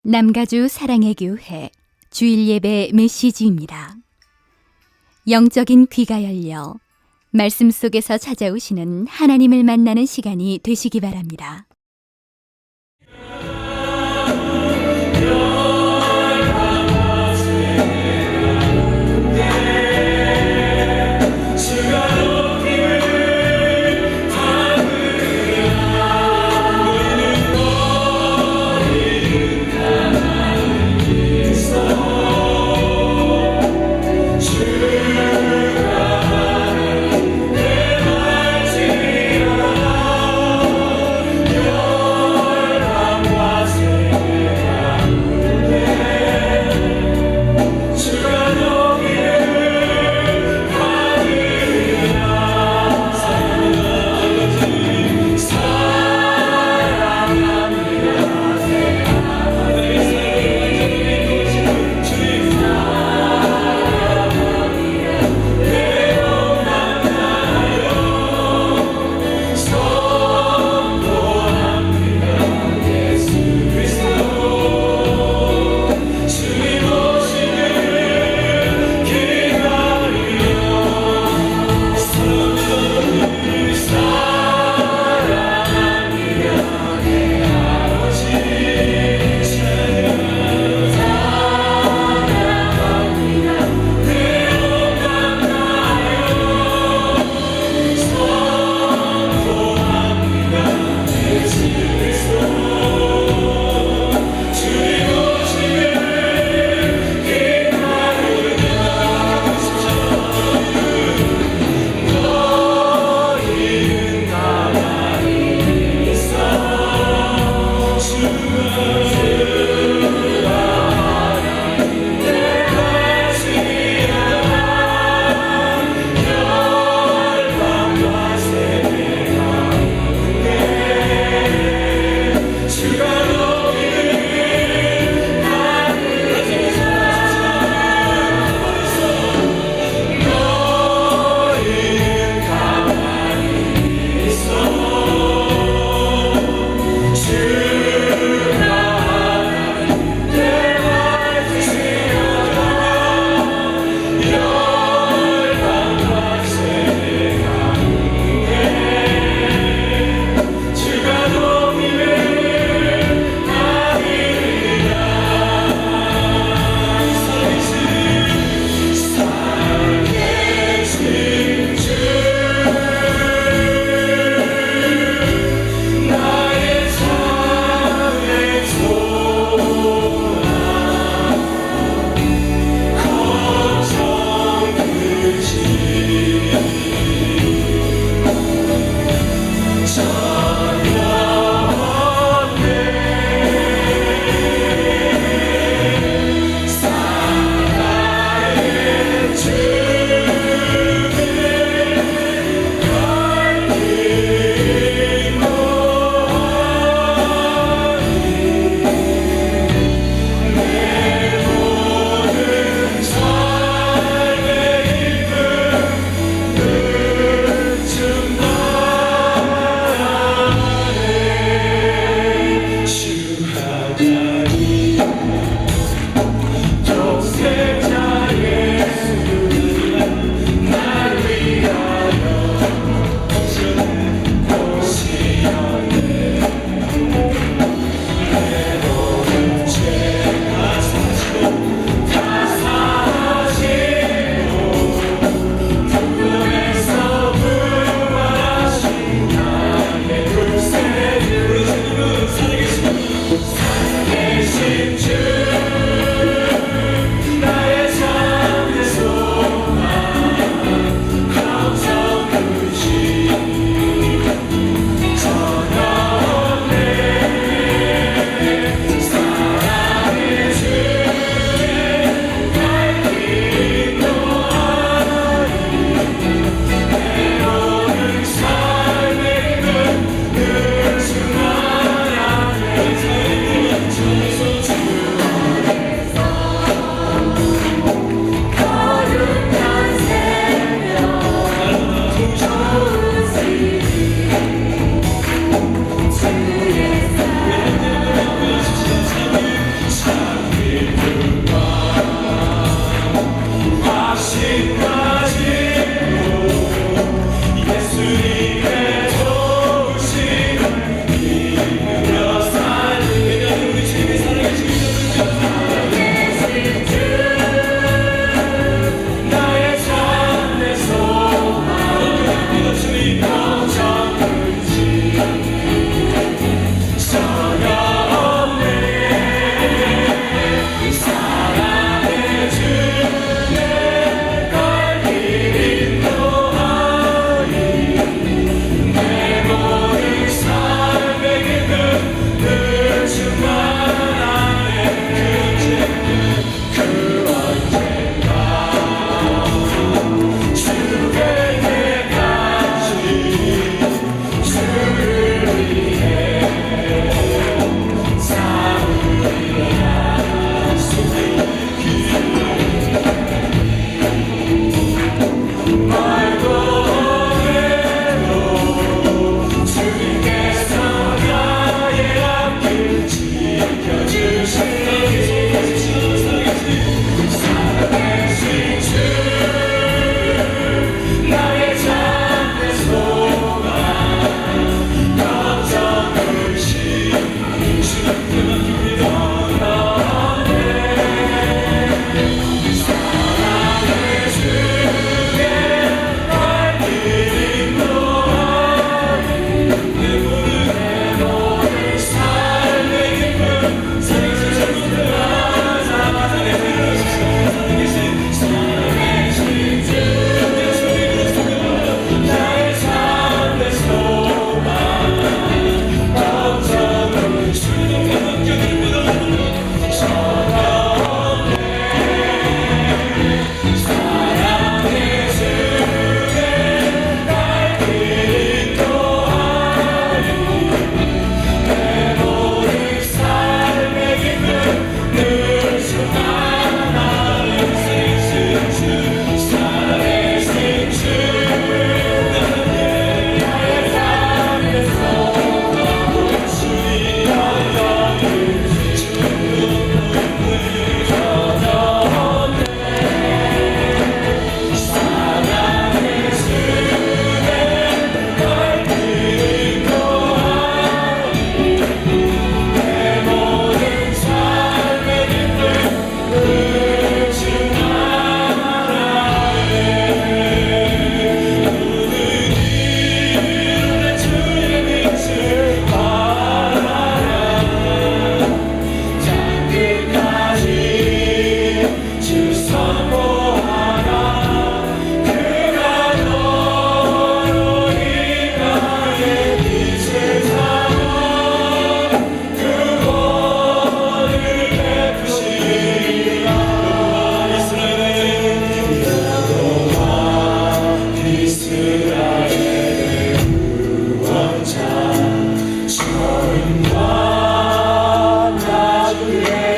남가주 사랑의 교회 주일 예배 메시지입니다. 영적인 귀가 열려 말씀 속에서 찾아오시는 하나님을 만나는 시간이 되시기 바랍니다.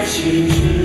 주께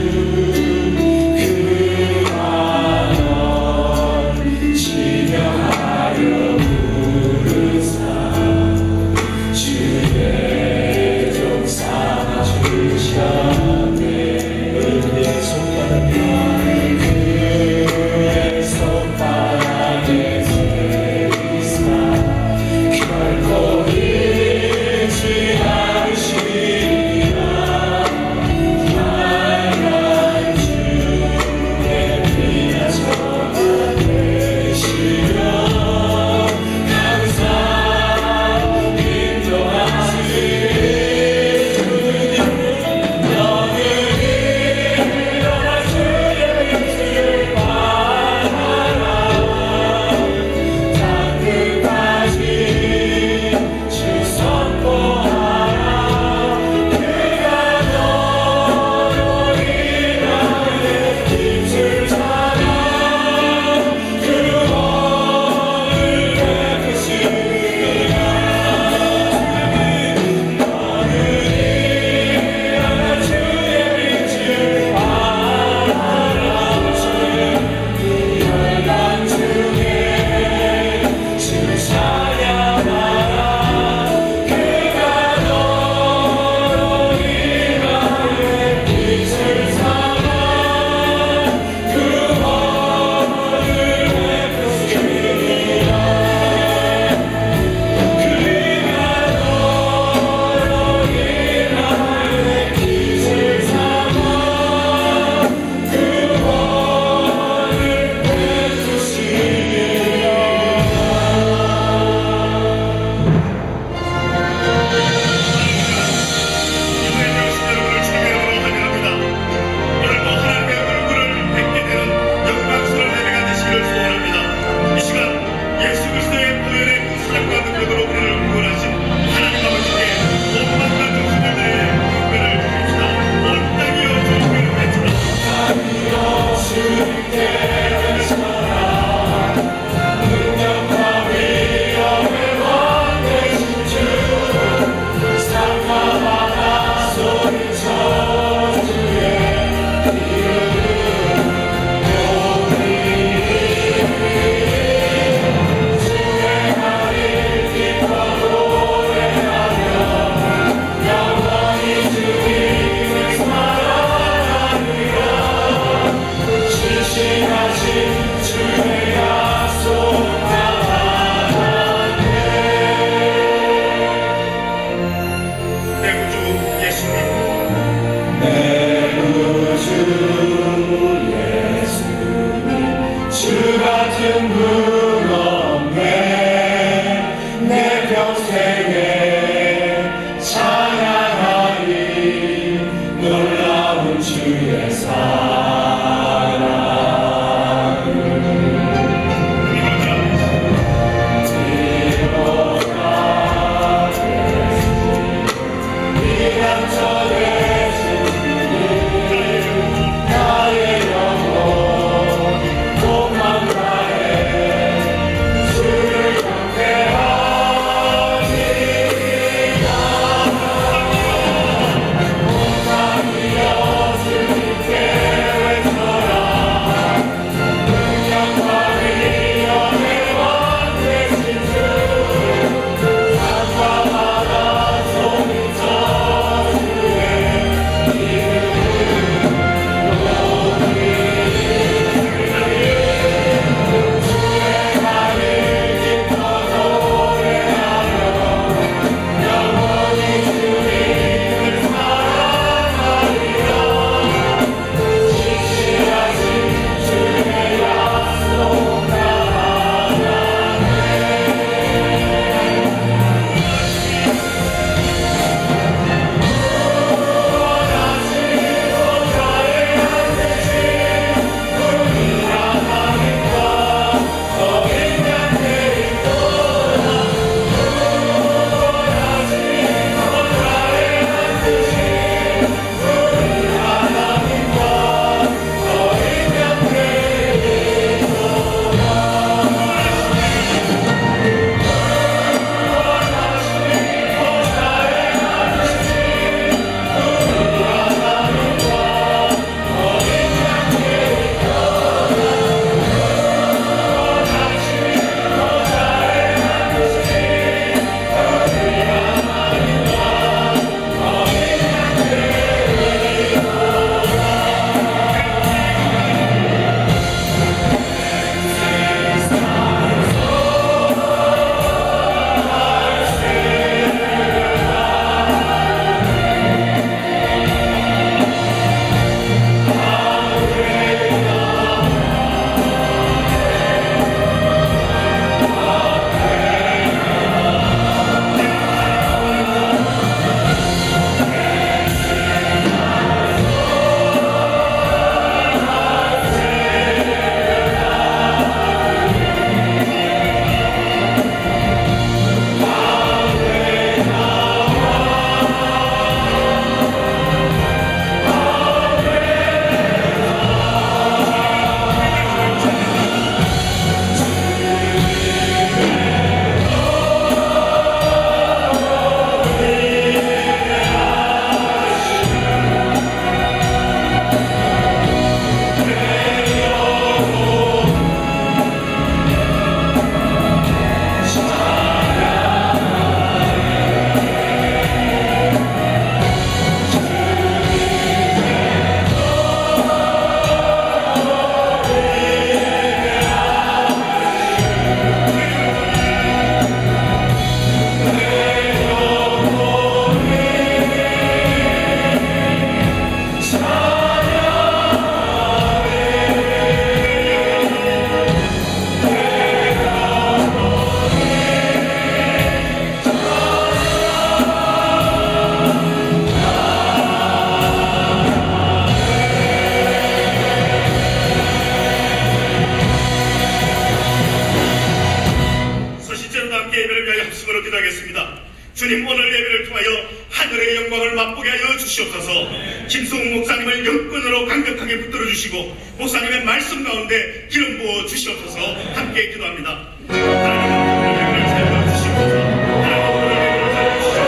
영권으로 강력하게 붙들어 주시고 목사님의 말씀 가운데 기름 부어 주시옵소서. 함께 기도합니다. 하나님의 세워 주시옵소서. 하나님의 세워 주시옵소서.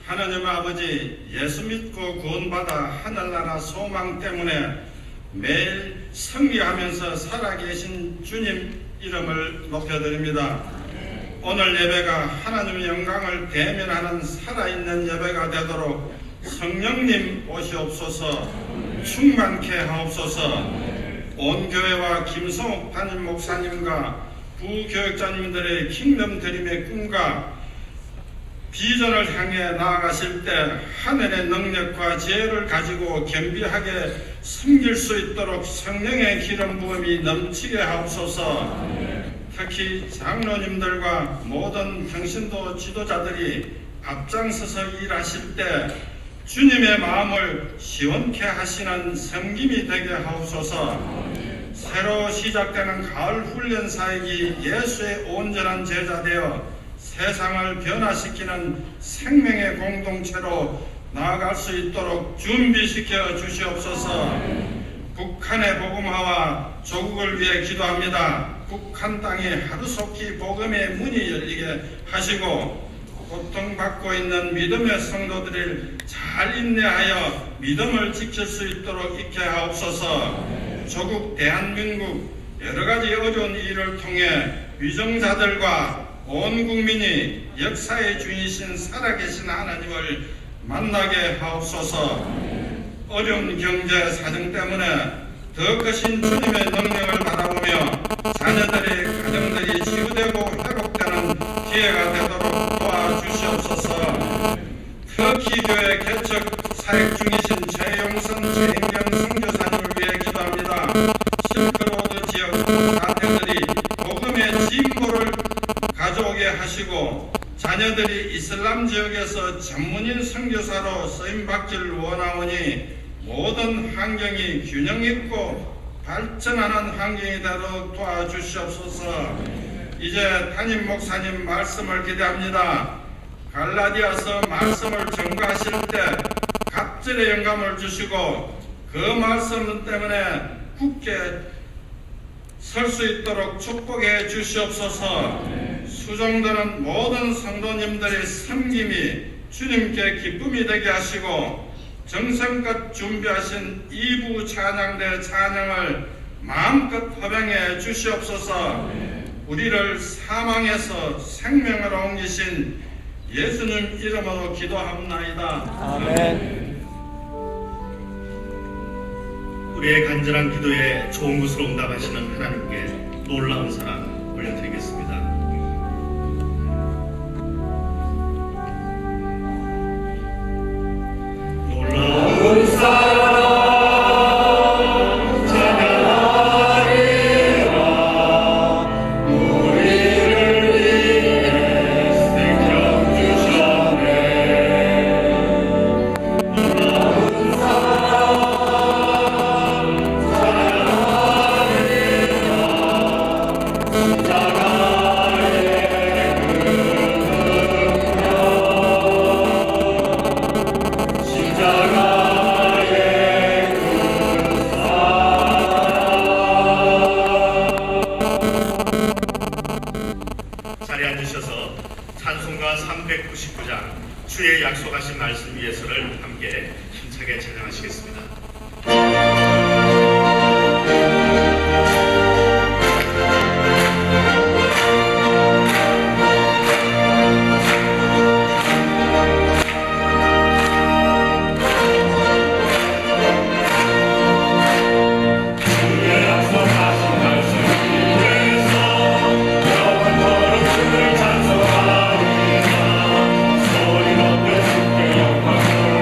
하나님 아버지, 예수 믿고 구원받아 하늘나라 소망 때문에 매일 승리하면서 살아계신 주님 이름을 높여드립니다. 오늘 예배가 하나님의 영광을 대면하는 살아있는 예배가 되도록 성령님 오시옵소서. 충만케 하옵소서. 온 교회와 김성욱 담임 목사님과 부교역자님들의 킹덤 드림의 꿈과 비전을 향해 나아가실 때 하늘의 능력과 지혜를 가지고 겸비하게 섬길 수 있도록 성령의 기름 부음이 넘치게 하옵소서. 특히 장로님들과 모든 평신도 지도자들이 앞장서서 일하실 때 주님의 마음을 시원케 하시는 섬김이 되게 하옵소서. 새로 시작되는 가을 훈련 사역이 예수의 온전한 제자 되어 세상을 변화시키는 생명의 공동체로 나아갈 수 있도록 준비시켜 주시옵소서. 북한의 복음화와 조국을 위해 기도합니다. 북한 땅이 하루속히 복음의 문이 열리게 하시고 고통받고 있는 믿음의 성도들을 잘 인내하여 믿음을 지킬 수 있도록 있게 하옵소서. 조국 대한민국 여러가지 어려운 일을 통해 위정자들과 온 국민이 역사의 주인이신 살아계신 하나님을 만나게 하옵소서. 어려운 경제 사정 때문에 더 크신 주님의 능력을 바라보며 자녀들의 가정들이 치유되고 회복되는 기회가 되도록 도와주시옵소서. 특히 교회 개척 사역 중이신 최용선 최인경 선교사님을 위해 기도합니다. 실크로드 지역 사태들이 복음의 진보를 가져오게 하시고 자녀들이 이슬람 지역에서 전문인 선교사로 쓰임받기를 원하오니 모든 환경이 균형 있고 발전하는 환경이 되도록 도와주시옵소서. 이제 담임 목사님 말씀을 기대합니다. 갈라디아서 말씀을 전가하실 때 갑절의 영감을 주시고 그 말씀 때문에 굳게 설 수 있도록 축복해 주시옵소서. 수종되는 모든 성도님들의 섬김이 주님께 기쁨이 되게 하시고 정성껏 준비하신 2부 찬양대 찬양을 마음껏 허병해 주시옵소서. 우리를 사망에서 생명으로 옮기신 예수님 이름으로 기도합나이다. 아멘. 우리의 간절한 기도에 좋은 것으로 응답하시는 하나님께 놀라운 사랑 올려드리겠습니다. 놀라운 사랑 자리에 앉으셔서 찬송가 399장 주의 약속하신 말씀 위에서를 함께 힘차게 찬양하시겠습니다. 찬송하리라 소리 높여 주께 영광을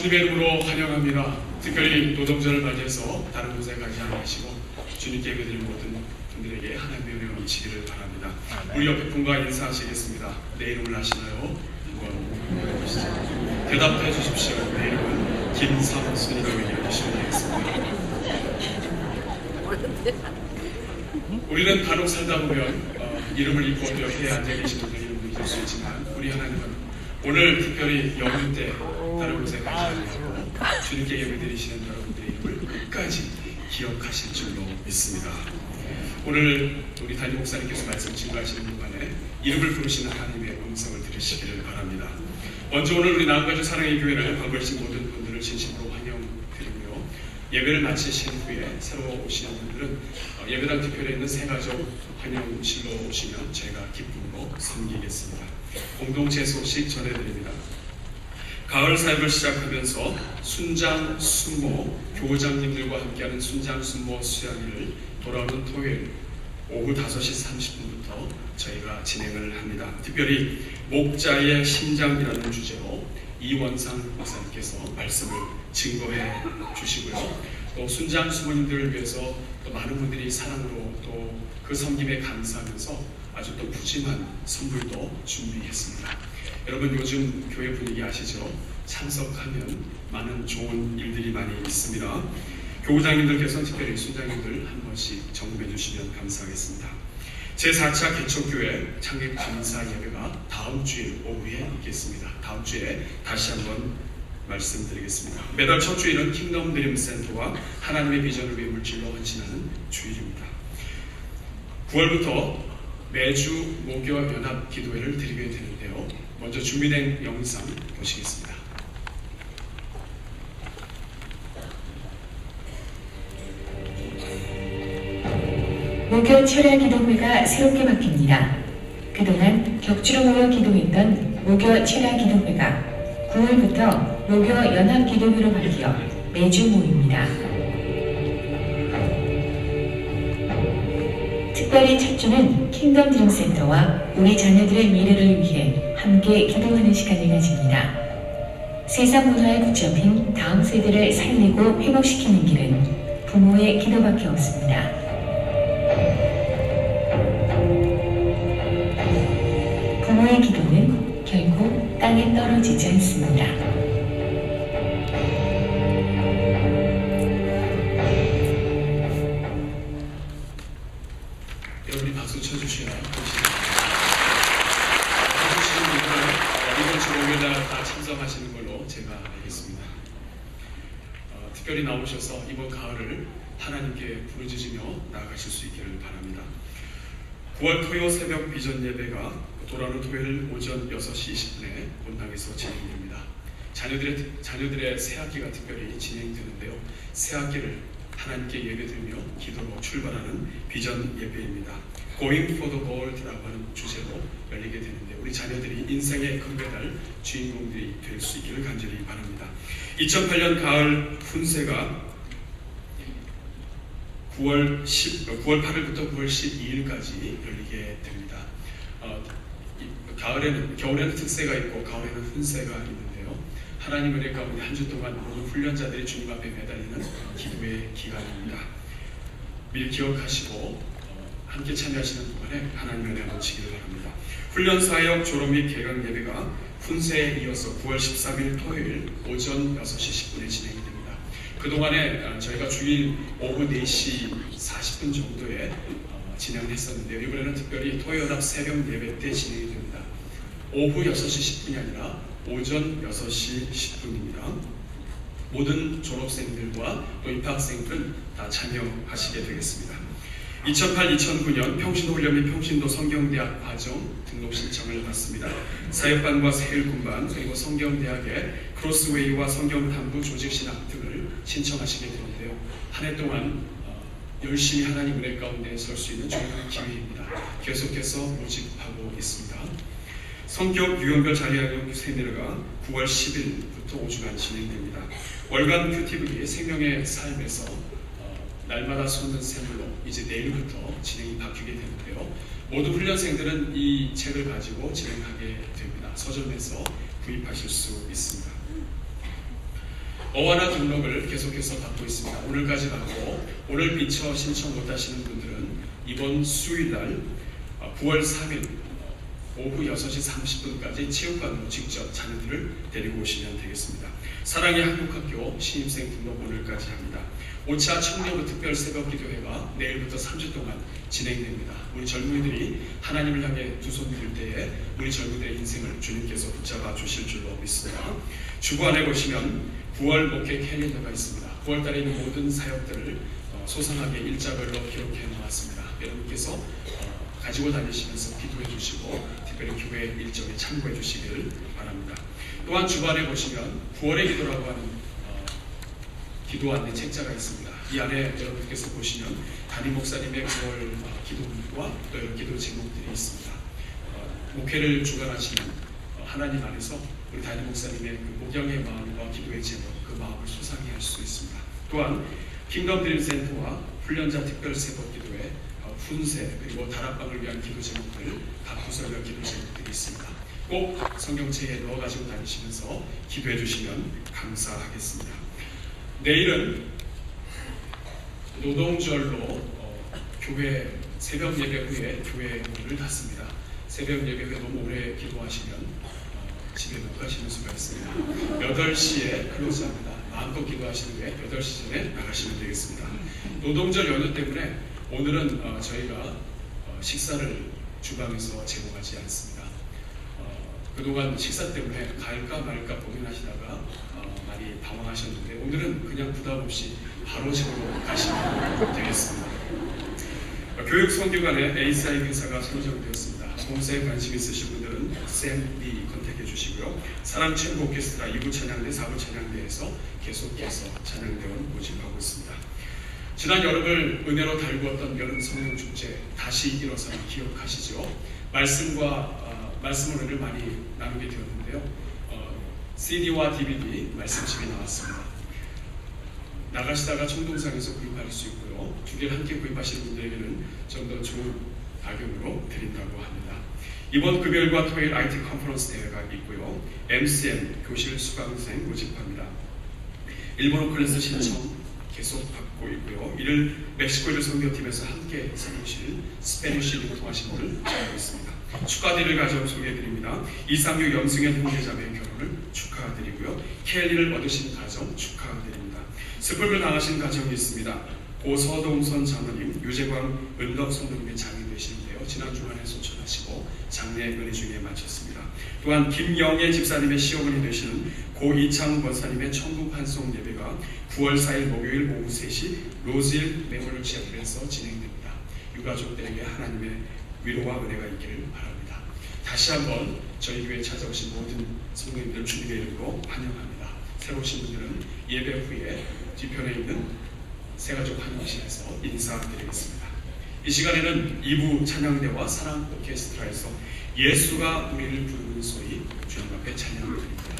주님의 이름으로 환영합니다. 특별히 노동절을 맞이해서 다른 곳에 가지 않으시고 주님께 예배드리는 모든 분들에게 하나님의 은혜가 넘치기를 바랍니다. 우리 옆에 분과 인사하시겠습니다. 내 이름을 아시나요? 한번 보시죠. 대답해 주십시오. 내 이름은 김삼순이라고 얘기해 주시면 되겠습니다. 우리는 간혹 살다 보면 이름을 잊고 옆에 앉아 계신 분들 이름을 잊을 수 있지만 우리 하나님은 오늘 특별히 연휴 때 다른 곳에 가지 않고 주님께 예배드리시는 여러분들의 이름을 끝까지 기억하실 줄로 믿습니다. 오늘 우리 담임 목사님께서 말씀 증거하시는 동안에 이름을 부르시는 하나님의 음성을 들으시기를 바랍니다. 먼저 오늘 우리 나은가족 사랑의 교회를 방문하신 모든 분들을 진심으로 환영드리고요. 예배를 마치신 후에 새로 오시는 분들은 예배당 뒤편에 있는 새가족 환영실로 오시면 저희가 기쁨으로 섬기겠습니다. 공동체 소식 전해드립니다. 가을 사역을 시작하면서 순장 순모 교장님들과 함께하는 순장 순모 수양회를 돌아오는 토요일 오후 5시 30분부터 저희가 진행을 합니다. 특별히 목자의 심장이라는 주제로 이원상 목사님께서 말씀을 증거해 주시고요. 또 순장 수모님들을 위해서 또 많은 분들이 사랑으로 또 그 섬김에 감사하면서 아주 또 푸짐한 선물도 준비했습니다. 여러분 요즘 교회 분위기 아시죠? 참석하면 많은 좋은 일들이 많이 있습니다. 교우장님들께서는 특별히 순장님들 한 번씩 점검해 주시면 감사하겠습니다. 제4차 개척교회 창립 감사 예배가 다음 주일 오후에 있겠습니다. 다음 주에 다시 한번 말씀드리겠습니다. 매달 첫 주일은 킹덤 드림 센터와 하나님의 비전을 위해 물질로 헌신하는 주일입니다. 9월부터 매주 목요 연합 기도회를 드리게 되는데요. 먼저 준비된 영상 보시겠습니다. 목요 철야 기도회가 새롭게 바뀝니다. 그동안 격주로 모여 기도했던 목요 철야 기도회가 9월부터 목요 연합 기도회로 바뀌어 매주 모입니다. 특별히 첫 주는 킹덤 드림센터와 우리 자녀들의 미래를 위해 함께 기도하는 시간을 가집니다. 세상 문화에 붙잡힌 다음 세대를 살리고 회복시키는 길은 부모의 기도밖에 없습니다. 부모의 기도는 결코 땅에 떨어지지 않습니다. 여러분이 박수 쳐주셔야 해주시는 분들은 이번 주 목요일날 다 참석하시는 걸로 제가 알겠습니다. 특별히 나오셔서 이번 가을을 하나님께 부르짖으며 나아가실 수 있기를 바랍니다. 9월 토요 새벽 비전 예배가 돌아오는 토요일 오전 6시 20분에 본당에서 진행됩니다. 자녀들의 새학기가 특별히 진행되는데요. 새학기를 하나님께 예배드리며 기도로 출발하는 비전 예배입니다. Going for the Gold라고 하는 주제로 열리게 되는데 우리 자녀들이 인생의 금메달 주인공들이 될 수 있기를 간절히 바랍니다. 2008년 가을 훈세가 9월 8일부터 9월 12일까지 열리게 됩니다. 겨울에는 특세가 있고 가을에는 훈세가 있는데요. 하나님 은혜 가운데 한 주 동안 모든 훈련자들이 주님 앞에 매달리는 기도의 기간입니다. 미리 기억하시고 함께 참여하시는 동안에 하나님 은혜 넘치기를 바랍니다. 훈련사역 졸업 및 개강 예배가 훈세에 이어서 9월 13일 토요일 오전 6시 10분에 진행이 됩니다. 그동안에 저희가 주일 오후 4시 40분 정도에 진행을 했었는데요. 이번에는 특별히 토요연합 새벽 예배 때 진행이 됩니다. 오후 6시 10분이 아니라 오전 6시 10분입니다. 모든 졸업생들과 또 입학생들은 다 참여하시게 되겠습니다. 2008-2009년 평신도훈련 및 평신도 성경대학 과정 등록 신청을 받습니다. 사역반과 세일군반 그리고 성경대학의 크로스웨이와 성경탐구 조직신학 등을 신청하시게 되는데요. 한 해 동안 열심히 하나님 은혜 가운데 설 수 있는 좋은 기회입니다. 계속해서 모집하고 있습니다. 성격 유형별 자리학교 세미나가 9월 10일부터 5주간 진행됩니다. 월간 큐티브기 생명의 삶에서 날마다 솟는 샘물로 이제 내일부터 진행이 바뀌게 되는데요. 모든 훈련생들은 이 책을 가지고 진행하게 됩니다. 서점에서 구입하실 수 있습니다. 어와나 등록을 계속해서 받고 있습니다. 오늘까지 받고 오늘 미처 신청 못하시는 분들은 이번 수요일날 9월 3일 오후 6시 30분까지 체육관으로 직접 자녀들을 데리고 오시면 되겠습니다. 사랑의 한국학교 신입생 등록 오늘까지 합니다. 5차 청년부 특별 새벽 기도회가 내일부터 3주 동안 진행됩니다. 우리 젊은이들이 하나님을 향해 두 손 들 때에 우리 젊은이들의 인생을 주님께서 붙잡아 주실 줄로 믿습니다. 주보 안에 보시면 9월 목회 캘린더가 있습니다. 9월 달에 있는 모든 사역들을 소상하게 일자별로 기록해 놓았습니다. 여러분께서 가지고 다니시면서 기도해 주시고 특별히 교회 일정에 참고해 주시기를 바랍니다. 또한 주반에 보시면 9월의 기도라고 하는 기도 안내 책자가 있습니다. 이 안에 여러분께서 보시면 담임 목사님의 9월 기도문과 또 여러 기도 제목들이 있습니다. 목회를 주관하시는 하나님 안에서 우리 담임 목사님의 그 목양의 마음과 기도의 제목, 그 마음을 소상히 할 수 있습니다. 또한 킹덤 드림 센터와 훈련자 특별 새벽 기도회, 훈세 그리고 다락방을 위한 기도 제목들, 각 부서별 기도 제목들이 있습니다. 꼭 성경책에 넣어 가지고 다니시면서 기도해 주시면 감사하겠습니다. 내일은 노동절로 교회 새벽 예배 후에 교회 문을 닫습니다. 새벽 예배 후에 너무 오래 기도하시면 집에 못 가시는 수가 있습니다. 8시에 클로즈합니다. 마음껏 기도하시는 후에 8시 전에 나가시면 되겠습니다. 노동절 연휴 때문에 오늘은 저희가 식사를 주방에서 제공하지 않습니다. 그동안 식사 때문에 갈까 말까 고민하시다가 많이 당황하셨는데 오늘은 그냥 부담 없이 바로 집으로 가시면 되겠습니다. 교육선교관의 ASI 행사가 선정되었습니다. 봉사에 관심 있으신 분들은 샘B 컨택해 주시고요. 사랑 최고 오케스트라 2부 찬양대, 4부 찬양대에서 계속해서 찬양대원 모집하고 있습니다. 지난 여름을 은혜로 달구었던 여름 성령축제 다시 일어서는 기억하시죠? 말씀을 오늘 많이 나누게 되었는데요. CD와 DVD 말씀집이 나왔습니다. 나가시다가 청동상에서 구입할 수 있고요. 두 개를 함께 구입하시는 분들에게는 좀 더 좋은 가격으로 드린다고 합니다. 이번 금요일과 토요일 IT 컨퍼런스 대회가 있고요. MCM 교실 수강생 모집합니다. 일본 오클랜스 신청 계속 받고 있고요. 이를 멕시코일 선교팀에서 함께 사무실 스페니쉬를 통하신 분을 찾고 있습니다. 축하드릴 가정 소개해드립니다. 이상규 염승현 형제자매의 결혼을 축하드리고요. 켈리를 얻으신 가정 축하드립니다. 스풀을 당하신 가정이 있습니다. 고서동선 장로님, 유재광 은덕 성도님의 장이 되시는데요. 지난 주간에 소천하시고 장례 은혜 중에 마쳤습니다. 또한 김영애 집사님의 시어머니 되시는 고이창 권사님의 천국 환송 예배가 9월 4일 목요일 오후 3시 로즈힐 메모리얼 체플에서 진행됩니다. 유가족들에게 하나님의 위로와 은혜가 있기를 바랍니다. 다시 한번 저희 교회에 찾아오신 모든 성도님들 주님의 이름으로 환영합니다. 새로 오신 분들은 예배 후에 뒤편에 있는 새가족 환영실에서 인사드리겠습니다. 이 시간에는 2부 찬양대와 사랑 오케스트라에서 예수가 우리를 부르는 소리 주님 앞에 찬양드립니다.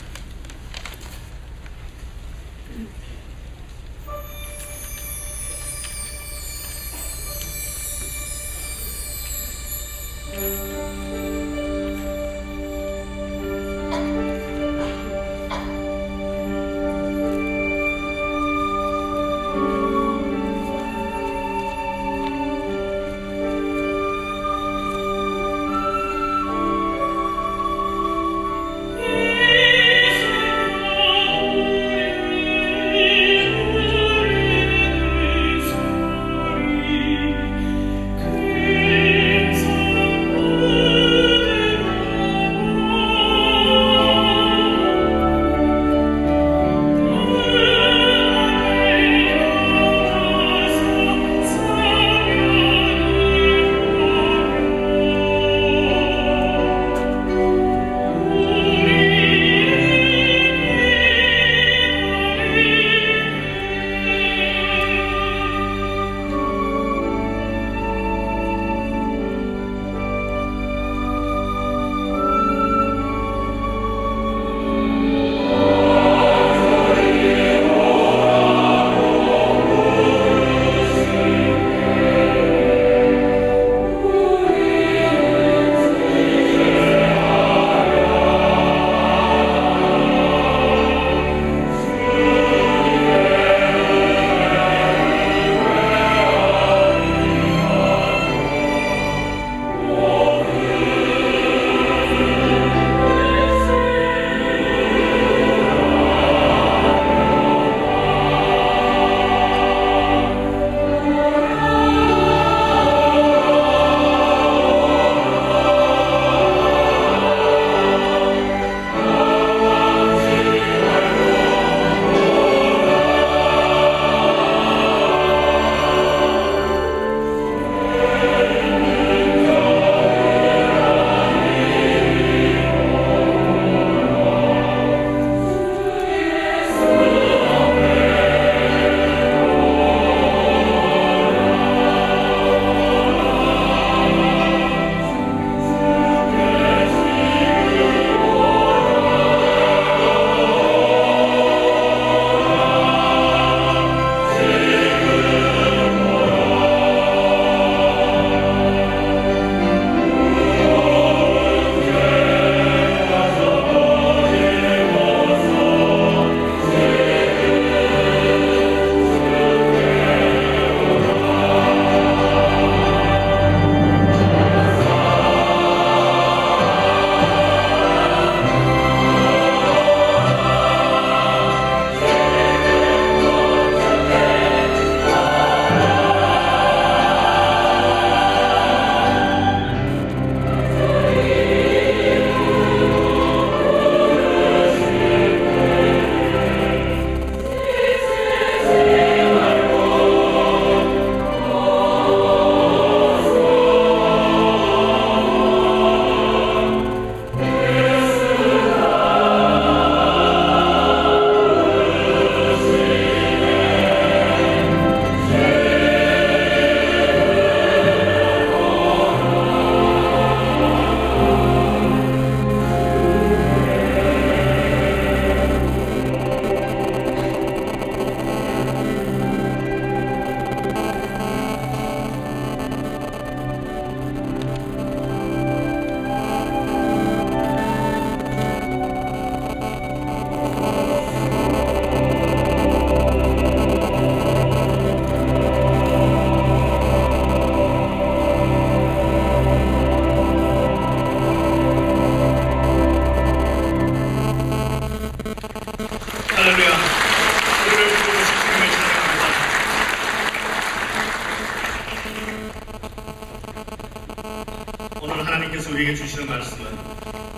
말씀은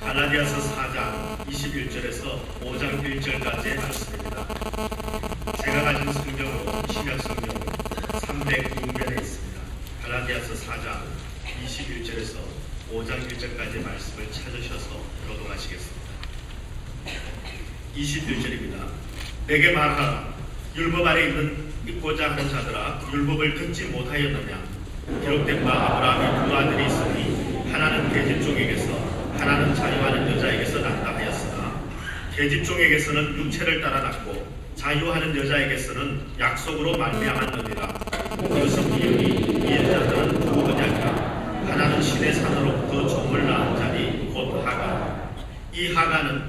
갈라디아서 4장 21절에서 5장 1절까지의 말씀입니다. 제가 가진 성경으로 신약 성경 306면에 있습니다. 갈라디아서 4장 21절에서 5장 1절까지의 말씀을 찾으셔서 교독하시겠습니다. 21절입니다. 내게 말하라. 율법 아래 있고자 하는 자들아, 율법을 듣지 못하였느냐? 기록된 바 아브라함이 두 아들이 있으니 하나는 계집종에게서 하나는 자유하는 여자에게서 낳다 하였으나 계집종에게서는 육체를 따라 낳고 자유하는 여자에게서는 약속으로 말미암았느니라. 그것은 비유니 이 여자들은 두 언약이라. 하나는 시내 산으로부터 종을 낳은 자니 곧 하가. 이 하가는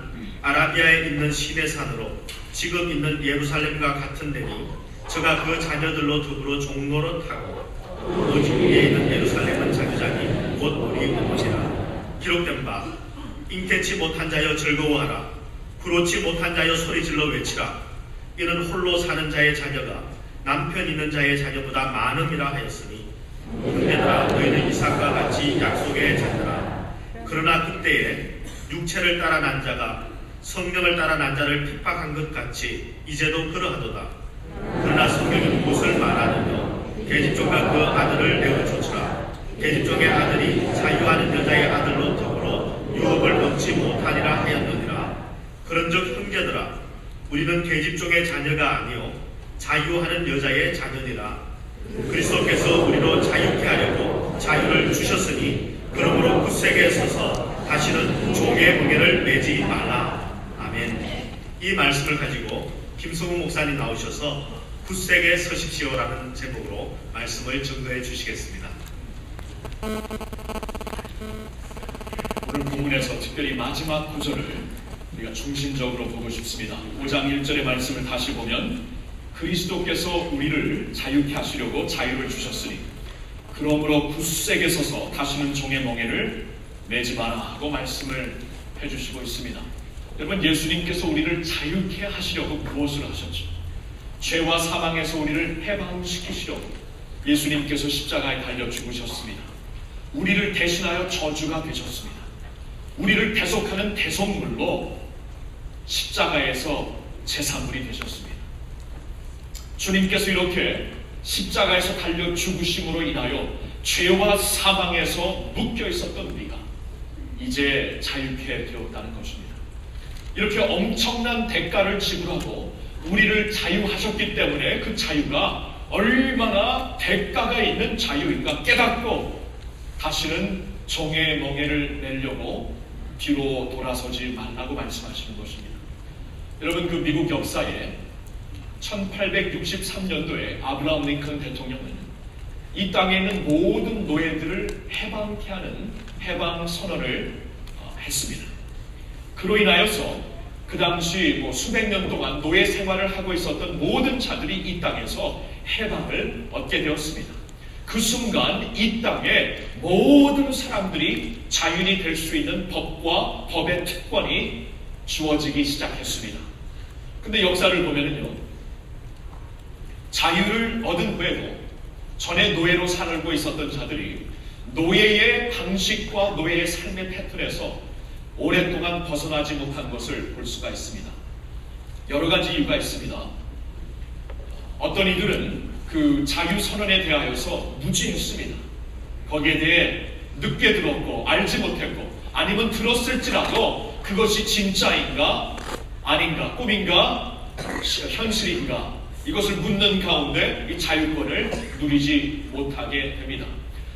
아라비아에 있는 시내 산으로 지금 있는 예루살렘과 같은 데니 저가 그 자녀들로 더불어 종노릇하고 오직 위에 있는 예루살렘은 자기장이 곧 우리 어머니라. 기록된 바 잉태치 못한 자여 즐거워하라. 그렇지 못한 자여 소리질러 외치라. 이는 홀로 사는 자의 자녀가 남편 있는 자의 자녀보다 많음이라 하였으니 형제들아 너희는 이삭과 같이 약속의 자녀라. 그러나 그때에 육체를 따라 난 자가 성령을 따라 난 자를 핍박한 것 같이 이제도 그러하도다. 그러나 성경이 무엇을 말하느냐? 계집종과 그 아들을 내어 쫓으라. 계집종의 아들이 자유하는 여자의 아들로 더불어 유업을 얻지 못하리라 하였느니라. 그런즉 형제들아 우리는 계집종의 자녀가 아니요 자유하는 여자의 자녀니라. 그리스도께서 우리로 자유케 하려고 자유를 주셨으니 그러므로 굳세게 서서 다시는 종의 무게를 매지 말라. 아멘. 이 말씀을 가지고 김성우 목사님 나오셔서 굳세게 서십시오라는 제목으로 말씀을 증거해 주시겠습니다. 오늘 본문에서 특별히 마지막 구절을 우리가 중심적으로 보고 싶습니다. 5장 1절의 말씀을 다시 보면 그리스도께서 우리를 자유케 하시려고 자유를 주셨으니 그러므로 굳세게 서서 다시는 종의 멍에를 매지 마라 하고 말씀을 해주시고 있습니다. 여러분, 예수님께서 우리를 자유케 하시려고 무엇을 하셨죠? 죄와 사망에서 우리를 해방시키시려고 예수님께서 십자가에 달려 죽으셨습니다. 우리를 대신하여 저주가 되셨습니다. 우리를 대속하는 대속물로 십자가에서 제사물이 되셨습니다. 주님께서 이렇게 십자가에서 달려 죽으심으로 인하여 죄와 사망에서 묶여 있었던 우리가 이제 자유케 되었다는 것입니다. 이렇게 엄청난 대가를 지불하고 우리를 자유하셨기 때문에 그 자유가 얼마나 대가가 있는 자유인가 깨닫고 다시는 종의 멍에를 내려고 뒤로 돌아서지 말라고 말씀하시는 것입니다. 여러분, 그 미국 역사에 1863년도에 아브라함 링컨 대통령은 이 땅에 있는 모든 노예들을 해방케 하는 해방 선언을 했습니다. 그로 인하여서 그 당시 수백 년 동안 노예 생활을 하고 있었던 모든 자들이 이 땅에서 해방을 얻게 되었습니다. 그 순간 이 땅에 모든 사람들이 자유인이 될 수 있는 법과 법의 특권이 주어지기 시작했습니다. 근데 역사를 보면은요, 자유를 얻은 후에도 전에 노예로 살고 있었던 자들이 노예의 방식과 노예의 삶의 패턴에서 오랫동안 벗어나지 못한 것을 볼 수가 있습니다. 여러 가지 이유가 있습니다. 어떤 이들은 그 자유선언에 대하여서 무지했습니다. 거기에 대해 늦게 들었고 알지 못했고 아니면 들었을지라도 그것이 진짜인가 아닌가 꿈인가 현실인가 이것을 묻는 가운데 이 자유권을 누리지 못하게 됩니다.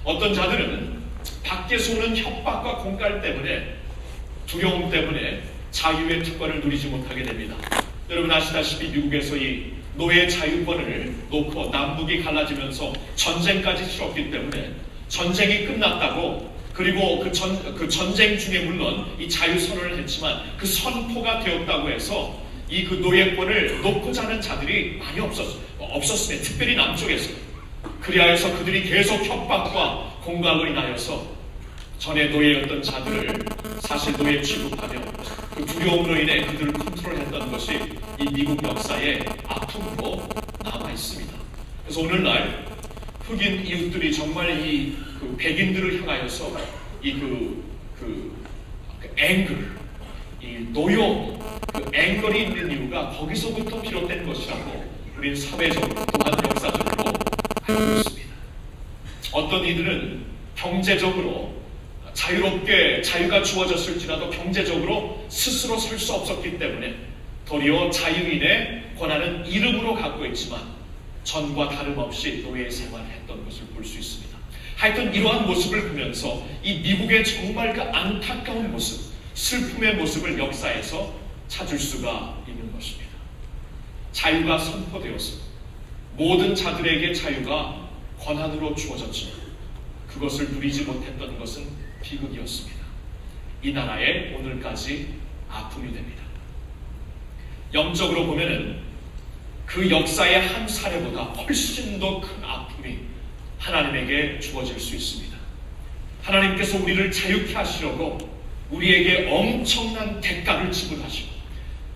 어떤 자들은 밖에서 오는 협박과 공갈 때문에 두려움 때문에 자유의 특권을 누리지 못하게 됩니다. 여러분 아시다시피 미국에서 이 노예 자유권을 놓고 남북이 갈라지면서 전쟁까지 치렀기 때문에 전쟁이 끝났다고 그리고 그 전쟁 중에 물론 이 자유선언을 했지만 그 선포가 되었다고 해서 이 그 노예권을 놓고자 하는 자들이 많이 없었습니다. 특별히 남쪽에서. 그리하여서 그들이 계속 협박과 공갈로 인하여서 전에 노예였던 자들을 사실 노예 취급하며 그 두려움으로 인해 그들을 컨트롤했던 것이 이 미국 역사의 아픔으로 남아 있습니다. 그래서 오늘날 흑인 이웃들이 정말 이 그 백인들을 향하여서 이 앵글, 이 노용, 그 앵글이 있는 이유가 거기서부터 비롯된 것이라고 우리는 사회적으로 또한 역사적으로 알고 있습니다. 어떤 이들은 경제적으로 자유롭게 자유가 주어졌을지라도 경제적으로 스스로 설 수 없었기 때문에 도리어 자유인의 권한은 이름으로 갖고 있지만 전과 다름없이 노예 생활을 했던 것을 볼 수 있습니다. 하여튼 이러한 모습을 보면서 이 미국의 정말 그 안타까운 모습, 슬픔의 모습을 역사에서 찾을 수가 있는 것입니다. 자유가 선포되어서 모든 자들에게 자유가 권한으로 주어졌지만 그것을 누리지 못했던 것은 비극이었습니다. 이 나라의 오늘까지 아픔이 됩니다. 영적으로 보면은 그 역사의 한 사례보다 훨씬 더 큰 아픔이 하나님에게 주어질 수 있습니다. 하나님께서 우리를 자유케 하시려고 우리에게 엄청난 대가를 지불하시고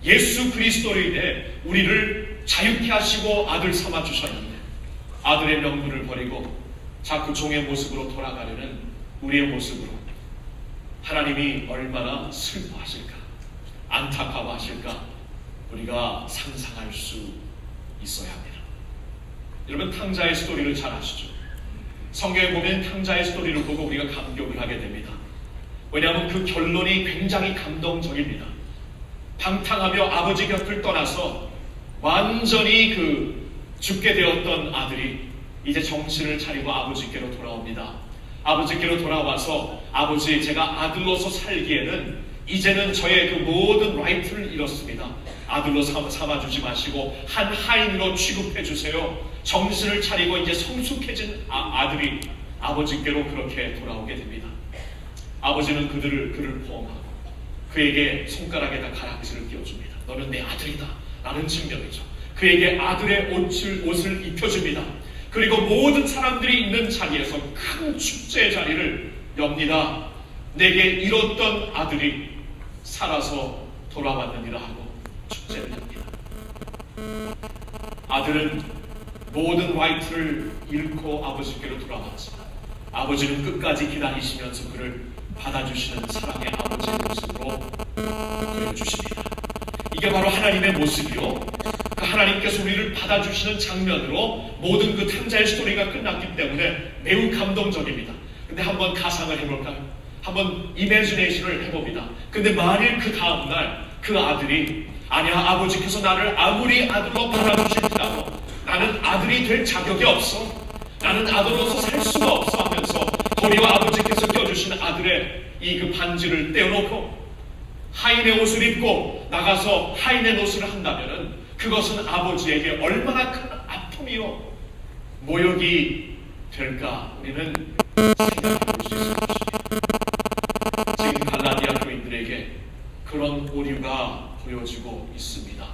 예수 그리스도로 인해 우리를 자유케 하시고 아들 삼아 주셨는데 아들의 명분을 버리고 자꾸 종의 모습으로 돌아가려는 우리의 모습으로 하나님이 얼마나 슬퍼하실까, 안타까워하실까 우리가 상상할 수 있어야 합니다. 여러분, 탕자의 스토리를 잘 아시죠? 성경에 보면 탕자의 스토리를 보고 우리가 감격을 하게 됩니다. 왜냐하면 그 결론이 굉장히 감동적입니다. 방탕하며 아버지 곁을 떠나서 완전히 그 죽게 되었던 아들이 이제 정신을 차리고 아버지께로 돌아옵니다. 아버지께로 돌아와서 아버지, 제가 아들로서 살기에는 이제는 저의 그 모든 라이트를 잃었습니다. 아들로 삼아주지 마시고 한 하인으로 취급해 주세요. 정신을 차리고 이제 성숙해진 아들이 아버지께로 그렇게 돌아오게 됩니다. 아버지는 그를 포옹하고 그에게 손가락에다 가락지를 끼워줍니다. 너는 내 아들이다 라는 증명이죠. 그에게 아들의 옷을 입혀줍니다. 그리고 모든 사람들이 있는 자리에서 큰 축제의 자리를 엽니다. 내게 잃었던 아들이 살아서 돌아왔느니라 하고 축제를 엽니다. 아들은 모든 라이트를 잃고 아버지께로 돌아왔지만 아버지는 끝까지 기다리시면서 그를 받아주시는 사랑의 아버지의 모습으로 그려주십니다. 이게 바로 하나님의 모습이요, 그 하나님께서 우리를 받아주시는 장면으로 모든 그 탕자의 스토리가 끝났기 때문에 매우 감동적입니다. 근데 한번 가상을 해볼까요? 한번 이매지네이션을 해봅니다. 근데 만일 그 다음날 그 아들이 아니야, 아버지께서 나를 아무리 아들로 받아주실지라도 나는 아들이 될 자격이 없어, 나는 아들로서 살 수가 없어 하면서 도리어 아버지께서 껴주신 아들의 이 그 반지를 떼어놓고 하인의 옷을 입고 나가서 하인의 옷을 한다면은 그것은 아버지에게 얼마나 큰 아픔이요 모욕이 될까 우리는 생각해 볼 수 있을 것입니다. 지금 갈라디아 교인들에게 그런 오류가 보여지고 있습니다.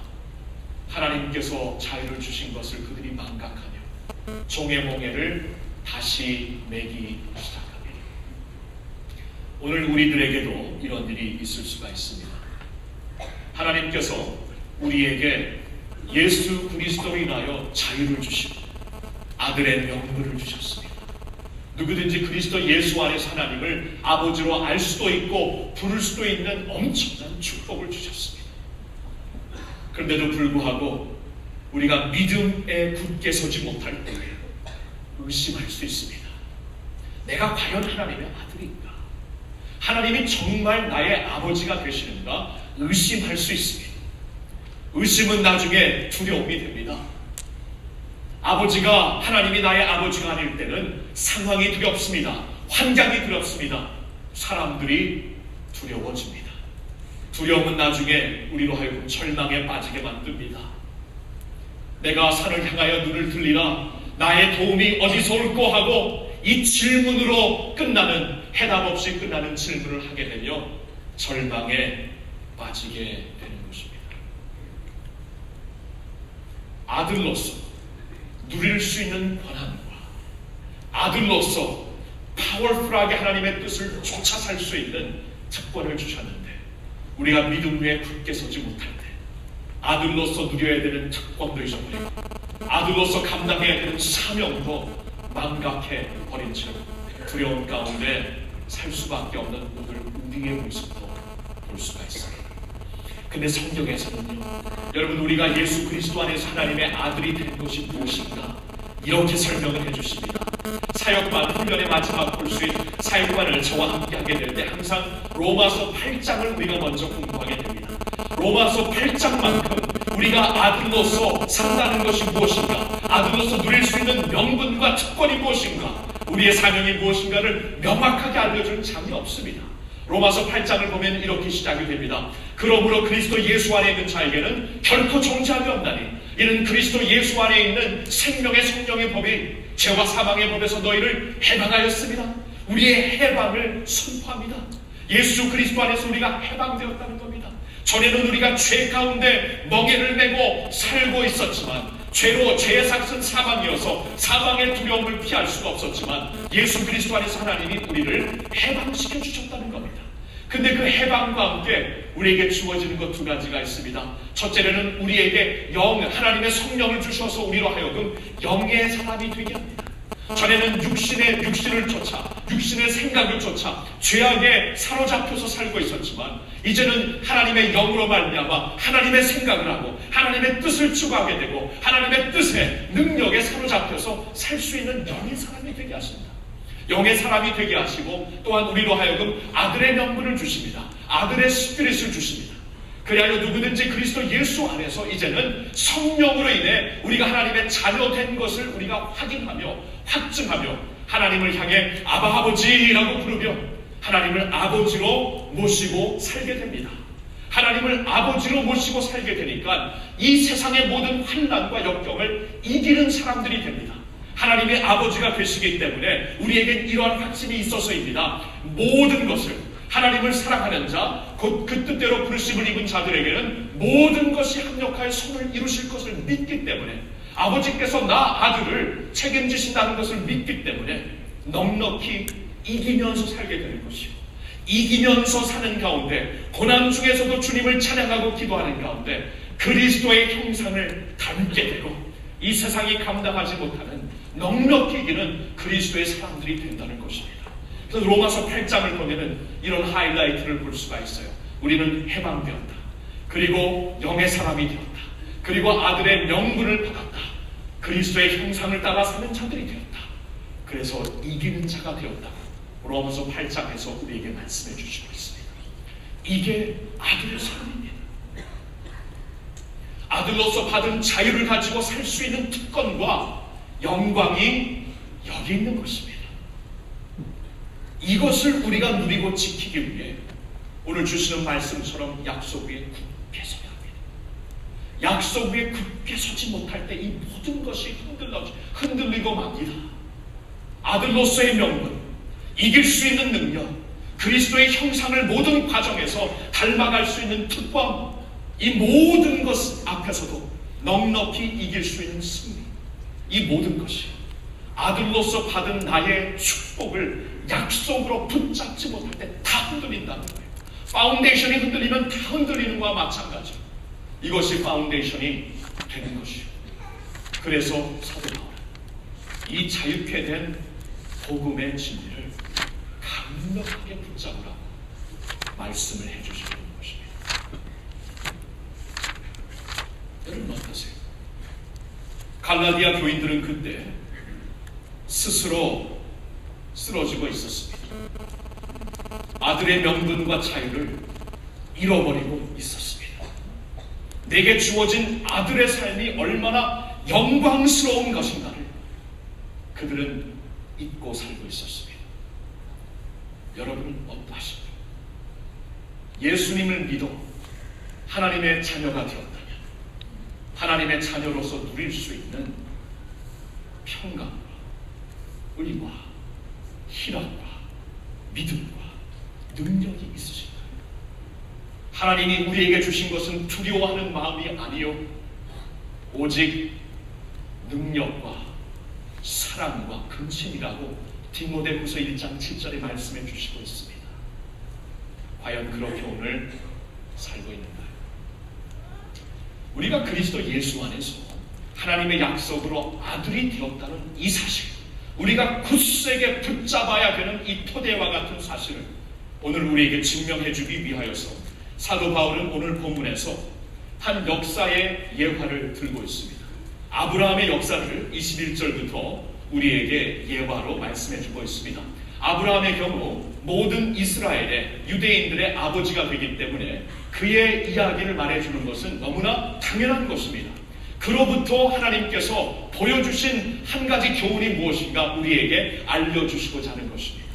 하나님께서 자유를 주신 것을 그들이 망각하며 종의 몽해를 다시 매기 시작합니다. 오늘 우리들에게도 이런 일이 있을 수가 있습니다. 하나님께서 우리에게 예수 그리스도로 인하여 자유를 주시고 아들의 명분을 주셨습니다. 누구든지 그리스도 예수 안에서 하나님을 아버지로 알 수도 있고 부를 수도 있는 엄청난 축복을 주셨습니다. 그런데도 불구하고 우리가 믿음에 굳게 서지 못할 때에 의심할 수 있습니다. 내가 과연 하나님의 아들인가? 하나님이 정말 나의 아버지가 되시는가? 의심할 수 있습니다. 의심은 나중에 두려움이 됩니다. 아버지가 하나님이 나의 아버지가 아닐 때는 상황이 두렵습니다. 환경이 두렵습니다. 사람들이 두려워집니다. 두려움은 나중에 우리로 하여금 절망에 빠지게 만듭니다. 내가 산을 향하여 눈을 들리라, 나의 도움이 어디서 올꼬 하고 이 질문으로 끝나는, 해답 없이 끝나는 질문을 하게 되며 절망에 빠지게 되는 것입니다. 아들로서 누릴 수 있는 권한과 아들로서 파워풀하게 하나님의 뜻을 쫓아 살 수 있는 특권을 주셨는데 우리가 믿음 위에 굳게 서지 못할 때 아들로서 누려야 되는 특권도 잊어버리고 아들로서 감당해야 되는 사명도 망각해 버린 채 두려움 가운데 살 수밖에 없는 오늘 우리의 모습도 볼 수가 있습니다. 근데 성경에서는요, 여러분, 우리가 예수 그리스도 안에서 하나님의 아들이 된 것이 무엇인가 이렇게 설명을 해주십니다. 사역반 훈련의 마지막 콜수인 사역반을 저와 함께 하게 될 때 항상 로마서 8장을 우리가 먼저 공부하게 됩니다. 로마서 8장만큼 우리가 아들로서 산다는 것이 무엇인가, 아들로서 누릴 수 있는 명분과 특권이 무엇인가, 우리의 사명이 무엇인가를 명확하게 알려주는 장이 없습니다. 로마서 8장을 보면 이렇게 시작이 됩니다. 그러므로 그리스도 예수 안에 있는 자에게는 결코 정죄함이 없나니 이는 그리스도 예수 안에 있는 생명의 성령의 법이 죄와 사망의 법에서 너희를 해방하였습니다. 우리의 해방을 선포합니다. 예수 그리스도 안에서 우리가 해방되었다는 겁니다. 전에는 우리가 죄 가운데 멍에를 메고 살고 있었지만, 죄로 죄의 삭은 사망이어서 사망의 두려움을 피할 수가 없었지만, 예수 그리스도 안에서 하나님이 우리를 해방시켜 주셨다는 겁니다. 근데 그 해방과 함께 우리에게 주어지는 것 두 가지가 있습니다. 첫째는 우리에게 하나님의 성령을 주셔서 우리로 하여금 영의 사람이 되게 합니다. 전에는 육신을 쫓아, 육신의 생각을 쫓아 죄악에 사로잡혀서 살고 있었지만, 이제는 하나님의 영으로 말미암아 하나님의 생각을 하고 하나님의 뜻을 추구하게 되고 하나님의 뜻에, 능력에 사로잡혀서 살 수 있는 영의 사람이 되게 하십니다. 영의 사람이 되게 하시고, 또한 우리로 하여금 아들의 명분을 주십니다. 아들의 스피릿을 주십니다. 그리하여 누구든지 그리스도 예수 안에서 이제는 성령으로 인해 우리가 하나님의 자녀 된 것을 우리가 확인하며 확증하며 하나님을 향해 아바 아버지라고 부르며 하나님을 아버지로 모시고 살게 됩니다. 하나님을 아버지로 모시고 살게 되니까 이 세상의 모든 환난과 역경을 이기는 사람들이 됩니다. 하나님의 아버지가 되시기 때문에 우리에겐 이러한 확신이 있어서입니다. 모든 것을, 하나님을 사랑하는 자, 곧 그 뜻대로 부르심을 입은 자들에게는 모든 것이 합력하여 선을 이루실 것을 믿기 때문에, 아버지께서 나 아들을 책임지신다는 것을 믿기 때문에 넉넉히 이기면서 살게 되는 것이요, 이기면서 사는 가운데, 고난 중에서도 주님을 찬양하고 기도하는 가운데 그리스도의 형상을 닮게 되고 이 세상이 감당하지 못하는 넉넉히 이기는 그리스도의 사람들이 된다는 것입니다. 그래서 로마서 8장을 보면은 이런 하이라이트를 볼 수가 있어요. 우리는 해방되었다. 그리고 영의 사람이 되었다. 그리고 아들의 명분을 받았다. 그리스도의 형상을 따라 사는 자들이 되었다. 그래서 이기는 자가 되었다고 로마서 8장에서 우리에게 말씀해 주시고 있습니다. 이게 아들의 삶입니다. 아들로서 받은 자유를 가지고 살 수 있는 특권과 영광이 여기 있는 것입니다. 이것을 우리가 누리고 지키기 위해 오늘 주시는 말씀처럼 약속 위에 굳게 서야 합니다. 약속 위에 굳게 서지 못할 때 이 모든 것이 흔들리고 맙니다. 아들로서의 명분, 이길 수 있는 능력, 그리스도의 형상을 모든 과정에서 닮아갈 수 있는 특권, 이 모든 것 앞에서도 넉넉히 이길 수 있는 승리, 이 모든 것이 아들로서 받은 나의 축복을 약속으로 붙잡지 못할 때 다 흔들린다는 거예요. 파운데이션이 흔들리면 다 흔들리는 것과 마찬가지로 이것이 파운데이션이 되는 것이요. 그래서 사도 바울은 이 자유케 된 복음의 진리를 강력하게 붙잡으라고 말씀을 해주시는 것입니다. 여러분 어떠세요? 갈라디아 교인들은 그때 스스로 쓰러지고 있었습니다. 아들의 명분과 자유를 잃어버리고 있었습니다. 내게 주어진 아들의 삶이 얼마나 영광스러운 것인가를 그들은 잊고 살고 있었습니다. 여러분은 어떠하십니까? 예수님을 믿어 하나님의 자녀가 되었다면 하나님의 자녀로서 누릴 수 있는 평강과 의와 희락과 믿음과 능력이 있으신가요? 하나님이 우리에게 주신 것은 두려워하는 마음이 아니요 오직 능력과 사랑과 근심이라고 디모데후서 1장 7절에 말씀해 주시고 있습니다. 과연 그렇게 오늘 살고 있는가요? 우리가 그리스도 예수 안에서 하나님의 약속으로 아들이 되었다는 이 사실, 우리가 굳세게 붙잡아야 되는 이 토대와 같은 사실을 오늘 우리에게 증명해 주기 위하여서 사도 바울은 오늘 본문에서 한 역사의 예화를 들고 있습니다. 아브라함의 역사를 21절부터 우리에게 예화로 말씀해주고 있습니다. 아브라함의 경우 모든 이스라엘의 유대인들의 아버지가 되기 때문에 그의 이야기를 말해주는 것은 너무나 당연한 것입니다. 그로부터 하나님께서 보여주신 한 가지 교훈이 무엇인가 우리에게 알려주시고자 하는 것입니다.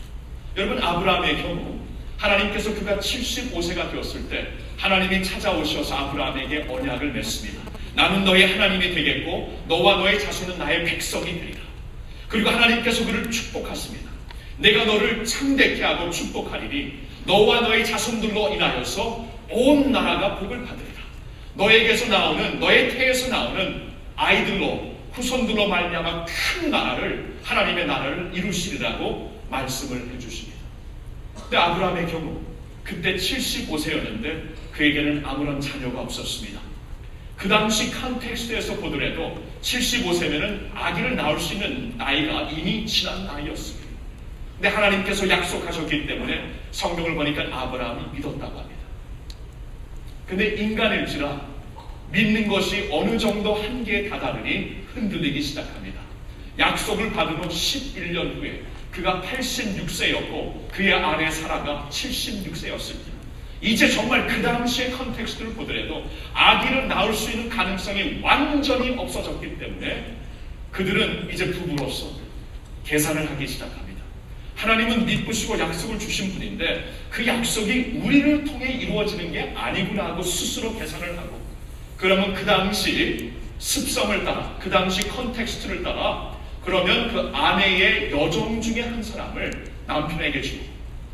여러분, 아브라함의 경우 하나님께서 그가 75세가 되었을 때 하나님이 찾아오셔서 아브라함에게 언약을 맺습니다. 나는 너의 하나님이 되겠고 너와 너의 자손은 나의 백성이 되리라. 그리고 하나님께서 그를 축복하십니다. 내가 너를 창대케 하고 축복하리니 너와 너의 자손들로 인하여서 온 나라가 복을 받으리라. 너에게서 나오는, 너의 태에서 나오는 아이들로, 후손들로 말미암아 큰 나라를, 하나님의 나라를 이루시리라고 말씀을 해주십니다. 근데 아브라함의 경우 그때 75세였는데 그에게는 아무런 자녀가 없었습니다. 그 당시 컨텍스트에서 보더라도 75세면은 아기를 낳을 수 있는 나이가 이미 지난 나이였습니다. 근데 하나님께서 약속하셨기 때문에 성경을 보니까 아브라함이 믿었다고 합니다. 근데 인간일지라 믿는 것이 어느 정도 한계에 다다르니 흔들리기 시작합니다. 약속을 받은 후 11년 후에 그가 86세였고 그의 아내 사라가 76세였습니다. 이제 정말 그 당시의 컨텍스트를 보더라도 아기를 낳을 수 있는 가능성이 완전히 없어졌기 때문에 그들은 이제 부부로서 계산을 하기 시작합니다. 하나님은 믿으시고 약속을 주신 분인데 그 약속이 우리를 통해 이루어지는 게 아니구나 하고 스스로 계산을 하고, 그러면 그 당시 습성을 따라, 그 당시 컨텍스트를 따라 그러면 그 아내의 여종 중에 한 사람을 남편에게 주고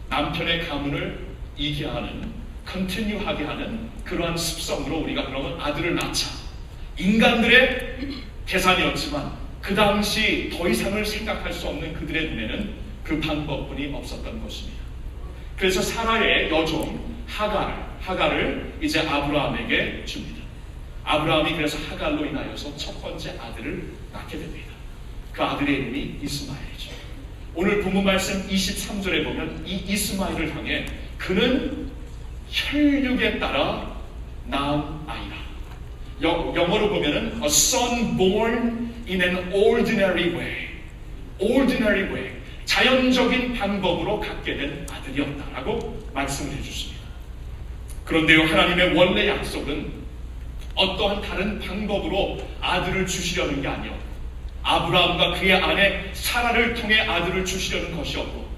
남편의 가문을 이게 하는, 컨티뉴하게 하는 그러한 습성으로 우리가 그러면 아들을 낳자. 인간들의 계산이었지만 그 당시 더 이상을 생각할 수 없는 그들의 눈에는 그 방법뿐이 없었던 것입니다. 그래서 사라의 여종 하갈을 이제 아브라함에게 줍니다. 아브라함이 그래서 하갈로 인하여서 첫 번째 아들을 낳게 됩니다. 그 아들의 이름이 이스마엘이죠. 오늘 본문 말씀 23절에 보면 이 이스마엘을 향해 그는 혈육에 따라 낳은 아이라. 영어로 보면은 a son born in an ordinary way. ordinary way. 자연적인 방법으로 갖게 된 아들이었다라고 말씀을 해주십니다. 그런데요, 하나님의 원래 약속은 어떠한 다른 방법으로 아들을 주시려는 게 아니었고, 아브라함과 그의 아내 사라를 통해 아들을 주시려는 것이었고,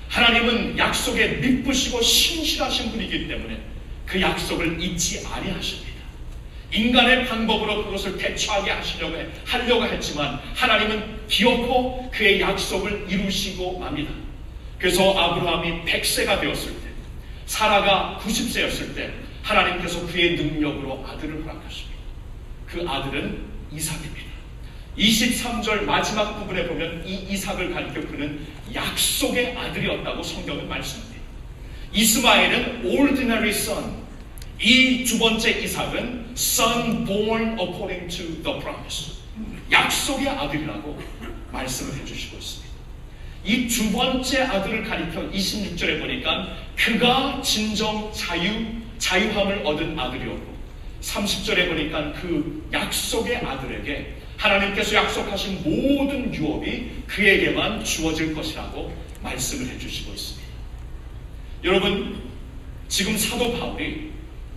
하나님은 약속에 믿으시고 신실하신 분이기 때문에 그 약속을 잊지 아니하십니다. 인간의 방법으로 그것을 대처하게 하려고 했지만 하나님은 기어코 그의 약속을 이루시고 맙니다. 그래서 아브라함이 100세가 되었을 때, 사라가 90세였을 때 하나님께서 그의 능력으로 아들을 허락하십니다. 그 아들은 이삭입니다. 23절 마지막 부분에 보면 이 이삭을 가리켜 그는 약속의 아들이었다고 성경은 말씀합니다. 이스마엘은 ordinary son, 이 두 번째 이삭은 son born according to the promise, 약속의 아들이라고 말씀을 해주시고 있습니다. 이 두 번째 아들을 가리켜 26절에 보니까 그가 진정 자유함을 얻은 아들이었고, 30절에 보니까 그 약속의 아들에게 하나님께서 약속하신 모든 유업이 그에게만 주어질 것이라고 말씀을 해주시고 있습니다. 여러분, 지금 사도 바울이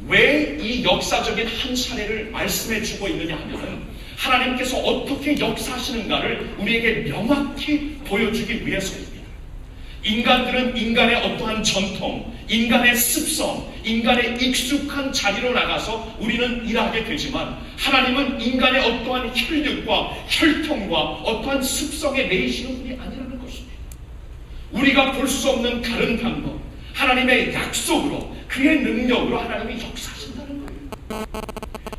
왜 이 역사적인 한 사례를 말씀해 주고 있느냐 하면 하나님께서 어떻게 역사하시는가를 우리에게 명확히 보여주기 위해서입니다. 인간들은 인간의 어떠한 전통, 인간의 습성, 인간의 익숙한 자리로 나가서 우리는 일하게 되지만 하나님은 인간의 어떠한 혈육과 혈통과 어떠한 습성에 매이시는 분이 아니라는 것입니다. 우리가 볼 수 없는 다른 방법, 하나님의 약속으로, 그의 능력으로 하나님이 역사하신다는 거예요.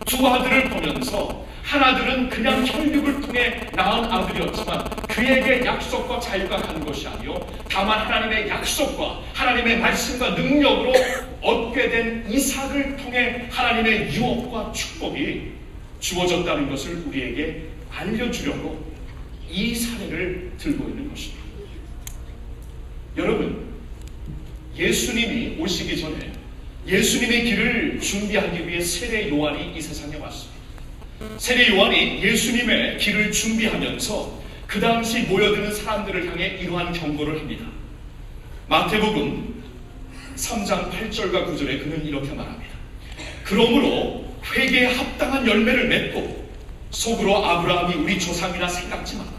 두 아들을 보면서 하나들은 그냥 혈육을 통해 낳은 아들이었지만 그에게 약속과 자유가 간 것이 아니요, 다만 하나님의 약속과 하나님의 말씀과 능력으로 얻게 된 이삭을 통해 하나님의 유업과 축복이 주어졌다는 것을 우리에게 알려주려고 이 사례를 들고 있는 것입니다. 여러분, 예수님이 오시기 전에 예수님의 길을 준비하기 위해 세례 요한이 이 세상에 왔습니다. 세례 요한이 예수님의 길을 준비하면서 그 당시 모여드는 사람들을 향해 이러한 경고를 합니다. 마태복음 3장 8절과 9절에 그는 이렇게 말합니다. 그러므로 회개에 합당한 열매를 맺고 속으로 아브라함이 우리 조상이라 생각지 마라.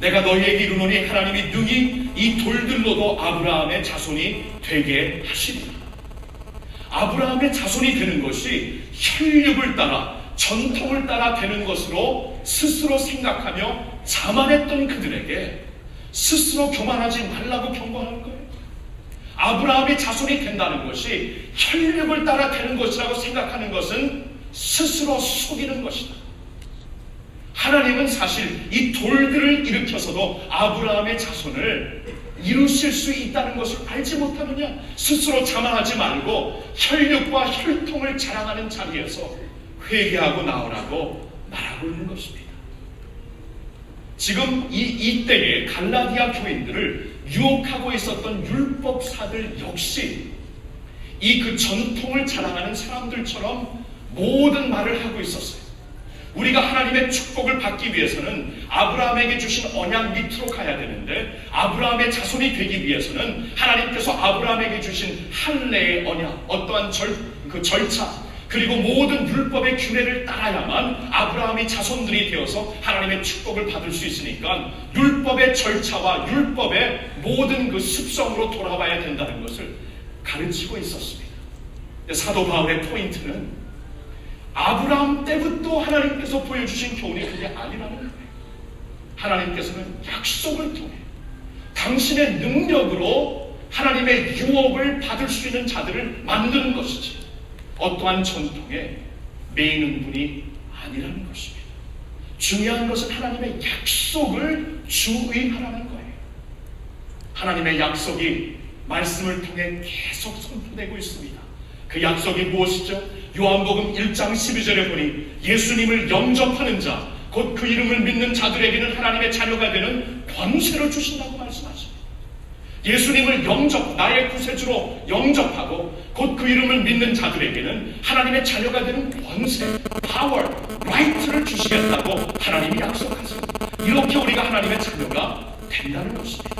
내가 너희에게 이르노니 하나님이 능히 이 돌들로도 아브라함의 자손이 되게 하시리라. 아브라함의 자손이 되는 것이 혈육을 따라 전통을 따라 되는 것으로 스스로 생각하며 자만했던 그들에게 스스로 교만하지 말라고 경고하는 거예요. 아브라함의 자손이 된다는 것이 혈육을 따라 되는 것이라고 생각하는 것은 스스로 속이는 것이다. 하나님은 사실 이 돌들을 일으켜서도 아브라함의 자손을 이루실 수 있다는 것을 알지 못하느냐? 스스로 자만하지 말고 혈육과 혈통을 자랑하는 자리에서 회개하고 나오라고 말하고 있는 것입니다. 지금 이때에 갈라디아 교인들을 유혹하고 있었던 율법사들 역시 이 그 전통을 자랑하는 사람들처럼 모든 말을 하고 있었어요. 우리가 하나님의 축복을 받기 위해서는 아브라함에게 주신 언약 밑으로 가야 되는데, 아브라함의 자손이 되기 위해서는 하나님께서 아브라함에게 주신 할례의 언약, 어떠한 절차, 그리고 모든 율법의 규례를 따라야만 아브라함이 자손들이 되어서 하나님의 축복을 받을 수 있으니까 율법의 절차와 율법의 모든 그 습성으로 돌아와야 된다는 것을 가르치고 있었습니다. 사도 바울의 포인트는 아브라함 때부터 하나님께서 보여주신 교훈이 그게 아니라는 거예요. 하나님께서는 약속을 통해 당신의 능력으로 하나님의 유업을 받을 수 있는 자들을 만드는 것이지 어떠한 전통에 매이는 분이 아니라는 것입니다. 중요한 것은 하나님의 약속을 주의하라는 거예요. 하나님의 약속이 말씀을 통해 계속 선포되고 있습니다. 그 약속이 무엇이죠? 요한복음 1장 12절에 보니 예수님을 영접하는 자, 곧 그 이름을 믿는 자들에게는 하나님의 자녀가 되는 권세를 주신다고 말씀하십니다. 예수님을 나의 구세주로 영접하고 곧 그 이름을 믿는 자들에게는 하나님의 자녀가 되는 권세, 파워, 라이트를 주시겠다고 하나님이 약속하십니다. 이렇게 우리가 하나님의 자녀가 된다는 것입니다.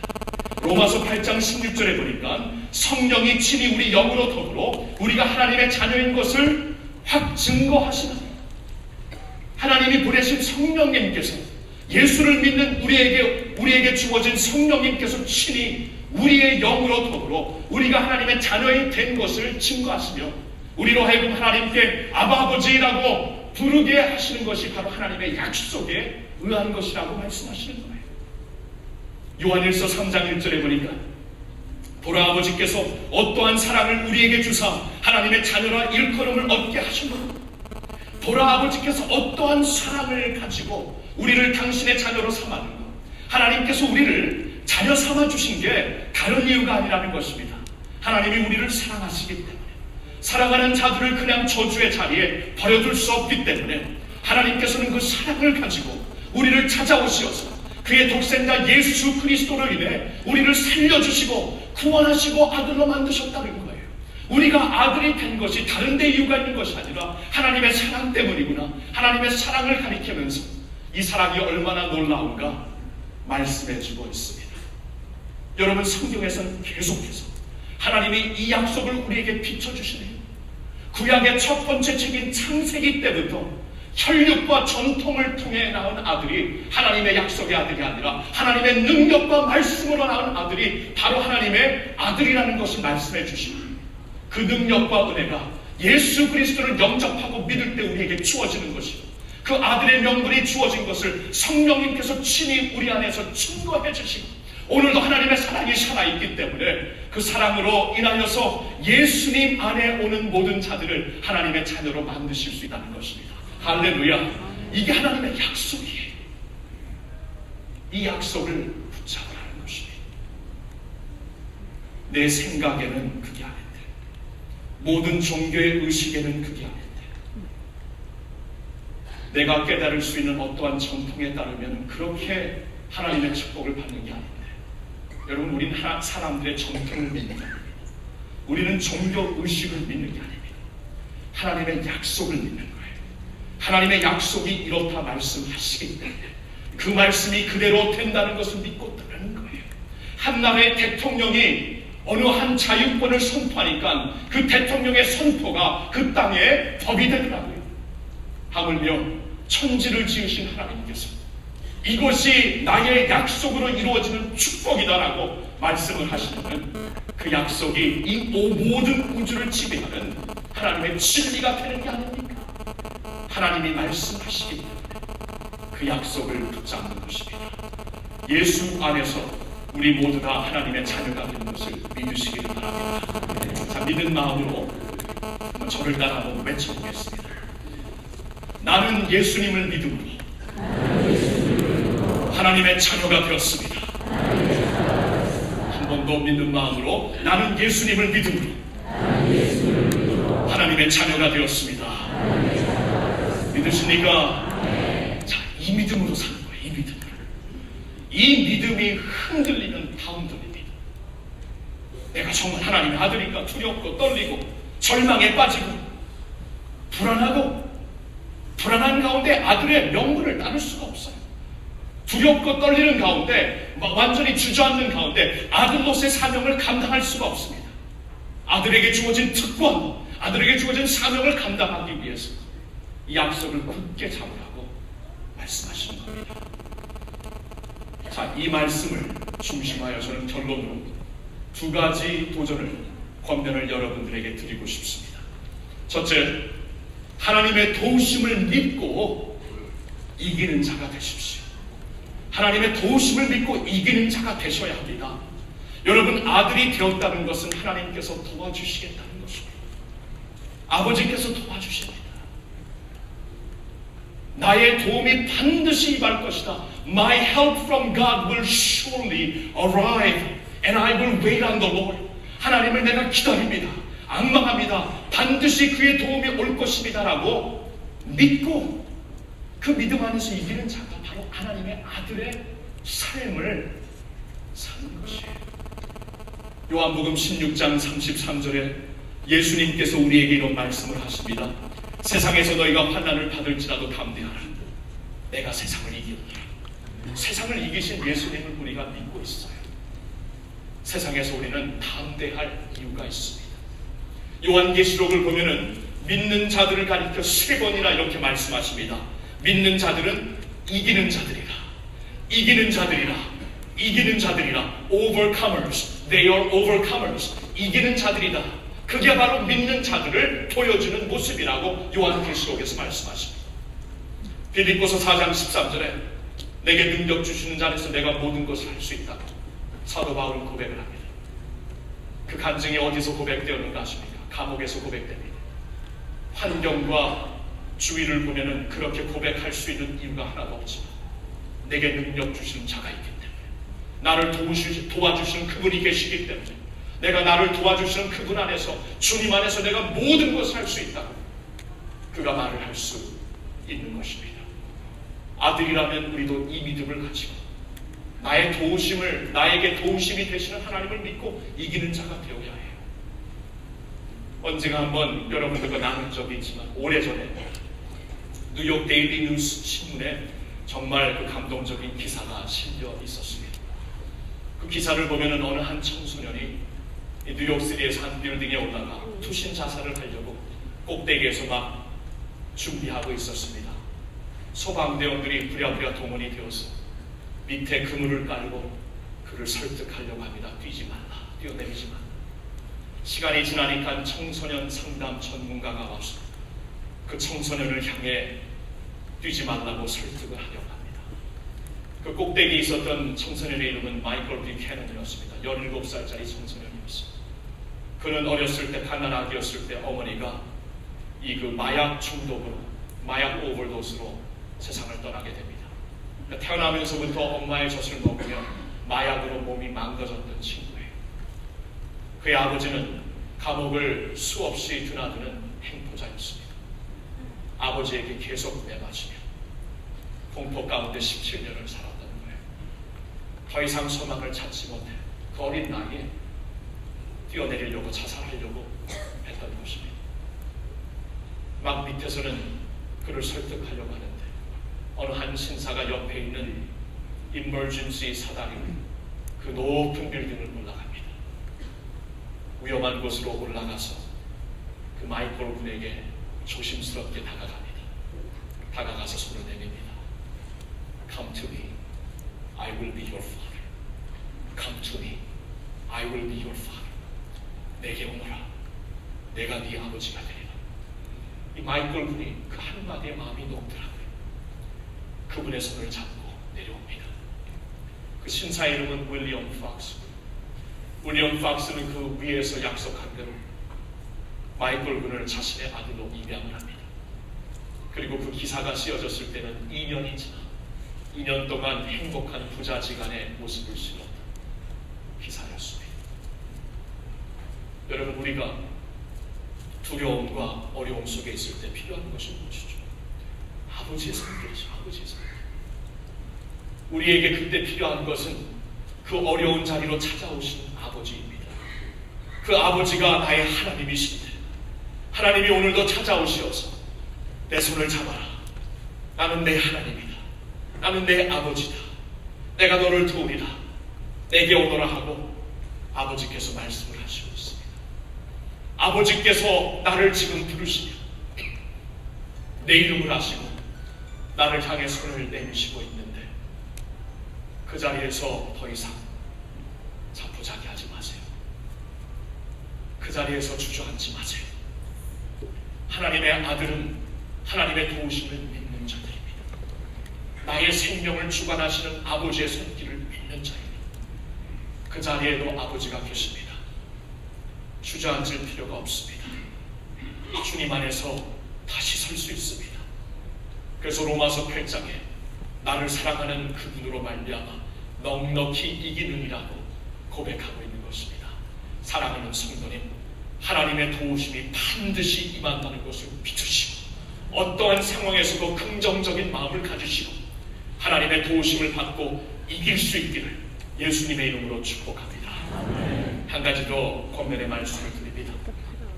로마서 8장 16절에 보니까 성령이 친히 우리 영으로 더불어 우리가 하나님의 자녀인 것을 확 증거하시는, 하나님이 보내신 성령님께서, 예수를 믿는 우리에게 주어진 성령님께서 친히 우리의 영으로 더불어 우리가 하나님의 자녀이 된 것을 증거하시며 우리로 하여금 하나님께 아바 아버지라고 부르게 하시는 것이 바로 하나님의 약속에 의한 것이라고 말씀하시는 거예요. 요한일서 3장 1절에 보니까 보라, 아버지께서 어떠한 사랑을 우리에게 주사 하나님의 자녀라 일컬음을 얻게 하셨노라. 보라, 아버지께서 어떠한 사랑을 가지고 우리를 당신의 자녀로 삼았는가. 하나님께서 우리를 자녀 삼아 주신 게 다른 이유가 아니라는 것입니다. 하나님이 우리를 사랑하시기 때문에, 사랑하는 자들을 그냥 저주의 자리에 버려둘 수 없기 때문에 하나님께서는 그 사랑을 가지고 우리를 찾아오시어서 그의 독생자 예수 그리스도로 인해 우리를 살려주시고 구원하시고 아들로 만드셨다는 거예요. 우리가 아들이 된 것이 다른 데 이유가 있는 것이 아니라 하나님의 사랑 때문이구나. 하나님의 사랑을 가리키면서 이 사랑이 얼마나 놀라운가 말씀해주고 있습니다. 여러분, 성경에서는 계속해서 하나님이 이 약속을 우리에게 비춰주시네요. 구약의 첫 번째 책인 창세기 때부터 혈육과 전통을 통해 낳은 아들이 하나님의 약속의 아들이 아니라 하나님의 능력과 말씀으로 낳은 아들이 바로 하나님의 아들이라는 것을 말씀해 주십니다. 그 능력과 은혜가 예수 그리스도를 영접하고 믿을 때 우리에게 주어지는 것이고, 그 아들의 명분이 주어진 것을 성령님께서 친히 우리 안에서 증거해 주시고, 오늘도 하나님의 사랑이 살아있기 때문에 그 사랑으로 인하여서 예수님 안에 오는 모든 자들을 하나님의 자녀로 만드실 수 있다는 것입니다. 할렐루야. 이게 하나님의 약속이에요. 이 약속을 붙잡으라는 것입니다. 내 생각에는 그게 아닌데, 모든 종교의 의식에는 그게 아닌데, 내가 깨달을 수 있는 어떠한 전통에 따르면 그렇게 하나님의 축복을 받는 게 아닌데, 여러분, 우린 사람들의 전통을 믿는 겁니다. 우리는 종교 의식을 믿는 게 아닙니다. 하나님의 약속을 믿는 거예요. 하나님의 약속이 이렇다 말씀하시기 때문에 그 말씀이 그대로 된다는 것을 믿고 따르는 거예요. 한 나라의 대통령이 어느 한 자유권을 선포하니까 그 대통령의 선포가 그 땅에 법이 되더라고요. 하물며 천지를 지으신 하나님께서 이것이 나의 약속으로 이루어지는 축복이다라고 말씀을 하시는 그 약속이 이 모든 우주를 지배하는 하나님의 진리가 되는 게 아닙니까? 하나님이 말씀하시기 때문에 그 약속을 붙잡는 것입니다. 예수 안에서 우리 모두 다 하나님의 자녀가 되는 것을 믿으시기를 바랍니다. 자, 믿는 마음으로 저를 따라 한번 외쳐보겠습니다. 나는 예수님을 믿음으로 하나님의 자녀가 되었습니다. 한 번 더 믿는 마음으로 나는 예수님을 믿음으로 하나님의 자녀가 되었습니다. 믿으십니까? 자, 이 믿음으로 사는 거예요. 이 믿음으로. 이 믿음이 흔들리면 다 흔들립니다. 내가 정말 하나님의 아들인가 두렵고 떨리고 절망에 빠지고 불안한 가운데 아들의 명분을 따를 수가 없어요. 두렵고 떨리는 가운데 완전히 주저앉는 가운데 아들로서의 사명을 감당할 수가 없습니다. 아들에게 주어진 특권, 아들에게 주어진 사명을 감당하기 위해서 이 약속을 굳게 잡으라고 말씀하시는 겁니다. 자, 이 말씀을 중심하여 저는 결론으로 두 가지 권면을 여러분들에게 드리고 싶습니다. 첫째, 하나님의 도우심을 믿고 이기는 자가 되십시오. 하나님의 도우심을 믿고 이기는 자가 되셔야 합니다. 여러분, 아들이 되었다는 것은 하나님께서 도와주시겠다는 것입니다. 아버지께서 도와주십니다. 나의 도움이 반드시 임할 것이다. My help from God will surely arrive and I will wait on the Lord. 하나님을 내가 기다립니다. 앙망합니다. 반드시 그의 도움이 올 것입니다 라고 믿고 그 믿음 안에서 이기는 자가 바로 하나님의 아들의 삶을 사는 것이에요. 요한복음 16장 33절에 예수님께서 우리에게 이런 말씀을 하십니다. 세상에서 너희가 환난을 받을지라도 담대하라. 내가 세상을 이기었노라. 세상을 이기신 예수님을 우리가 믿고 있어요. 세상에서 우리는 담대할 이유가 있습니다. 요한계시록을 보면은 믿는 자들을 가리켜 3번이나 이렇게 말씀하십니다. 믿는 자들은 이기는 자들이라. 이기는 자들이라. 이기는 자들이라. Overcomers. They are overcomers. 이기는 자들이다. 그게 바로 믿는 자들을 보여주는 모습이라고 요한계시록에서 말씀하십니다. 빌립보서 4장 13절에 내게 능력 주시는 자 안에서 내가 모든 것을 할 수 있다고 사도 바울은 고백을 합니다. 그 간증이 어디서 고백되었는가 하십니까? 감옥에서 고백됩니다. 환경과 주위를 보면은 그렇게 고백할 수 있는 이유가 하나도 없지만 내게 능력 주시는 자가 있기 때문에 나를 도와주시는 그분이 계시기 때문에 내가 나를 도와주시는 그분 안에서 주님 안에서 내가 모든 것을 할 수 있다. 그가 말을 할 수 있는 것입니다. 아들이라면 우리도 이 믿음을 가지고 나에게 도우심이 되시는 하나님을 믿고 이기는 자가 되어야 해요. 언젠가 한번 여러분들과 나눈 적이 있지만 오래전에 뉴욕 데일리 뉴스 신문에 정말 그 감동적인 기사가 실려 있었습니다. 그 기사를 보면은 어느 한 청소년이 뉴욕시티에서 한 빌딩에 올라가 투신 자살을 하려고 꼭대기에서 막 준비하고 있었습니다. 소방대원들이 부랴부랴 동원이 되어서 밑에 그물을 깔고 그를 설득하려고 합니다. 뛰지 말라, 뛰어내리지 말라. 시간이 지나니까 청소년 상담 전문가가 와서 그 청소년을 향해 뛰지 말라고 설득을 하려고 합니다. 그 꼭대기에 있었던 청소년의 이름은 마이클 뷰캐넌이었습니다. 17살짜리 청소년이었습니다. 그는 어렸을 때 갓난아기였을 때 어머니가 이 그 마약 중독으로 마약 오버도스로 세상을 떠나게 됩니다. 그러니까 태어나면서부터 엄마의 젖을 먹으면 마약으로 몸이 망가졌던 친구예요. 그의 아버지는 감옥을 수없이 드나드는 행포자였습니다. 아버지에게 계속 매맞으며 공포 가운데 17년을 살았던 거예요. 더 이상 소망을 찾지 못해 그 어린 나이에 뛰어내리려고 자살하려고 했던 것입니다. 막 밑에서는 그를 설득하려고 하는데 어느 한 신사가 옆에 있는 이머전시 사다리로 그 높은 빌딩을 올라갑니다. 위험한 곳으로 올라가서 그 마이클 군에게 조심스럽게 다가갑니다. 다가가서 손을 내밉니다. Come to me, I will be your father. Come to me, I will be your father. 내게 오너라, 내가 네 아버지가 되리라. 이 마이클 군이 그 한마디에 마음이 녹더라고요. 그분의 손을 잡고 내려옵니다. 그 신사의 이름은 윌리엄 팍스. 윌리엄 팍스는 그 위에서 약속한 대로 마이클 군을 자신의 아들로 입양을 합니다. 그리고 그 기사가 씌어졌을 때는 2년이 지나 2년 동안 행복한 부자지간의 모습을 실었던 기사였습니다. 여러분, 우리가 두려움과 어려움 속에 있을 때 필요한 것이 무엇이죠? 아버지의 손길이죠. 아버지의 손길. 우리에게 그때 필요한 것은 그 어려운 자리로 찾아오시는 아버지입니다. 그 아버지가 나의 하나님이신데 하나님이 오늘도 찾아오시어서 내 손을 잡아라. 나는 내 하나님이다. 나는 내 아버지다. 내가 너를 도우리라. 내게 오너라 하고 아버지께서 말씀을 하시고 있습니다. 아버지께서 나를 지금 부르시며 내 이름을 아시고 나를 향해 손을 내미시고 있는데 그 자리에서 더 이상 자포자기하지 마세요. 그 자리에서 주저앉지 마세요. 하나님의 아들은 하나님의 도우심을 믿는 자들입니다. 나의 생명을 주관하시는 아버지의 손길을 믿는 자입니다. 그 자리에도 아버지가 계십니다. 주저앉을 필요가 없습니다. 주님 안에서 다시 설 수 있습니다. 그래서 로마서 8장에 나를 사랑하는 그분으로 말미암아 넉넉히 이기는이라고 고백하고 있는 것입니다. 사랑하는 성도님, 하나님의 도우심이 반드시 임한다는 것을 믿으시고 어떠한 상황에서도 긍정적인 마음을 가지시고 하나님의 도우심을 받고 이길 수 있기를 예수님의 이름으로 축복합니다. 한 가지 더 권면의 말씀을 드립니다.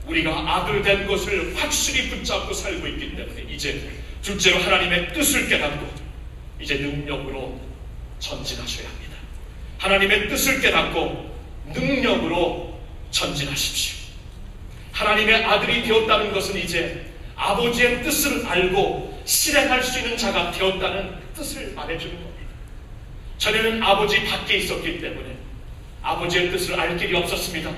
우리가 아들 된 것을 확실히 붙잡고 살고 있기 때문에 이제 둘째로 하나님의 뜻을 깨닫고 이제 능력으로 전진하셔야 합니다. 하나님의 뜻을 깨닫고 능력으로 전진하십시오. 하나님의 아들이 되었다는 것은 이제 아버지의 뜻을 알고 실행할 수 있는 자가 되었다는 뜻을 말해주는 겁니다. 전에는 아버지 밖에 있었기 때문에 아버지의 뜻을 알 길이 없었습니다.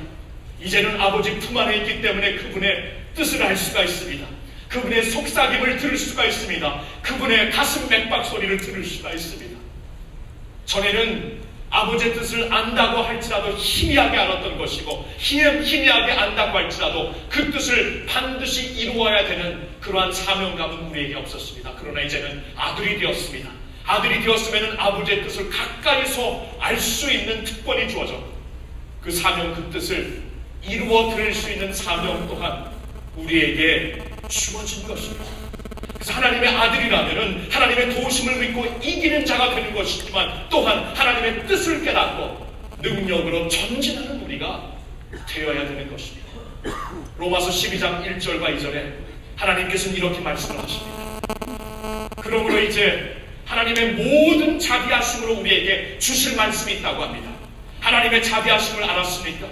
이제는 아버지 품 안에 있기 때문에 그분의 뜻을 알 수가 있습니다. 그분의 속삭임을 들을 수가 있습니다. 그분의 가슴 맥박 소리를 들을 수가 있습니다. 전에는 아버지의 뜻을 안다고 할지라도 희미하게 알았던 것이고 희미하게 안다고 할지라도 그 뜻을 반드시 이루어야 되는 그러한 사명감은 우리에게 없었습니다. 그러나 이제는 아들이 되었습니다. 아들이 되었으면 아버지의 뜻을 가까이서 알 수 있는 특권이 주어졌고 그 사명, 그 뜻을 이루어 드릴 수 있는 사명 또한 우리에게 주어진 것입니다. 그래서 하나님의 아들이라면 하나님의 도우심을 믿고 이기는 자가 되는 것이지만 또한 하나님의 뜻을 깨닫고 능력으로 전진하는 우리가 되어야 되는 것입니다. 로마서 12장 1절과 2절에 하나님께서는 이렇게 말씀을 하십니다. 그러므로 이제 하나님의 모든 자비하심으로 우리에게 주실 말씀이 있다고 합니다. 하나님의 자비하심을 알았습니까?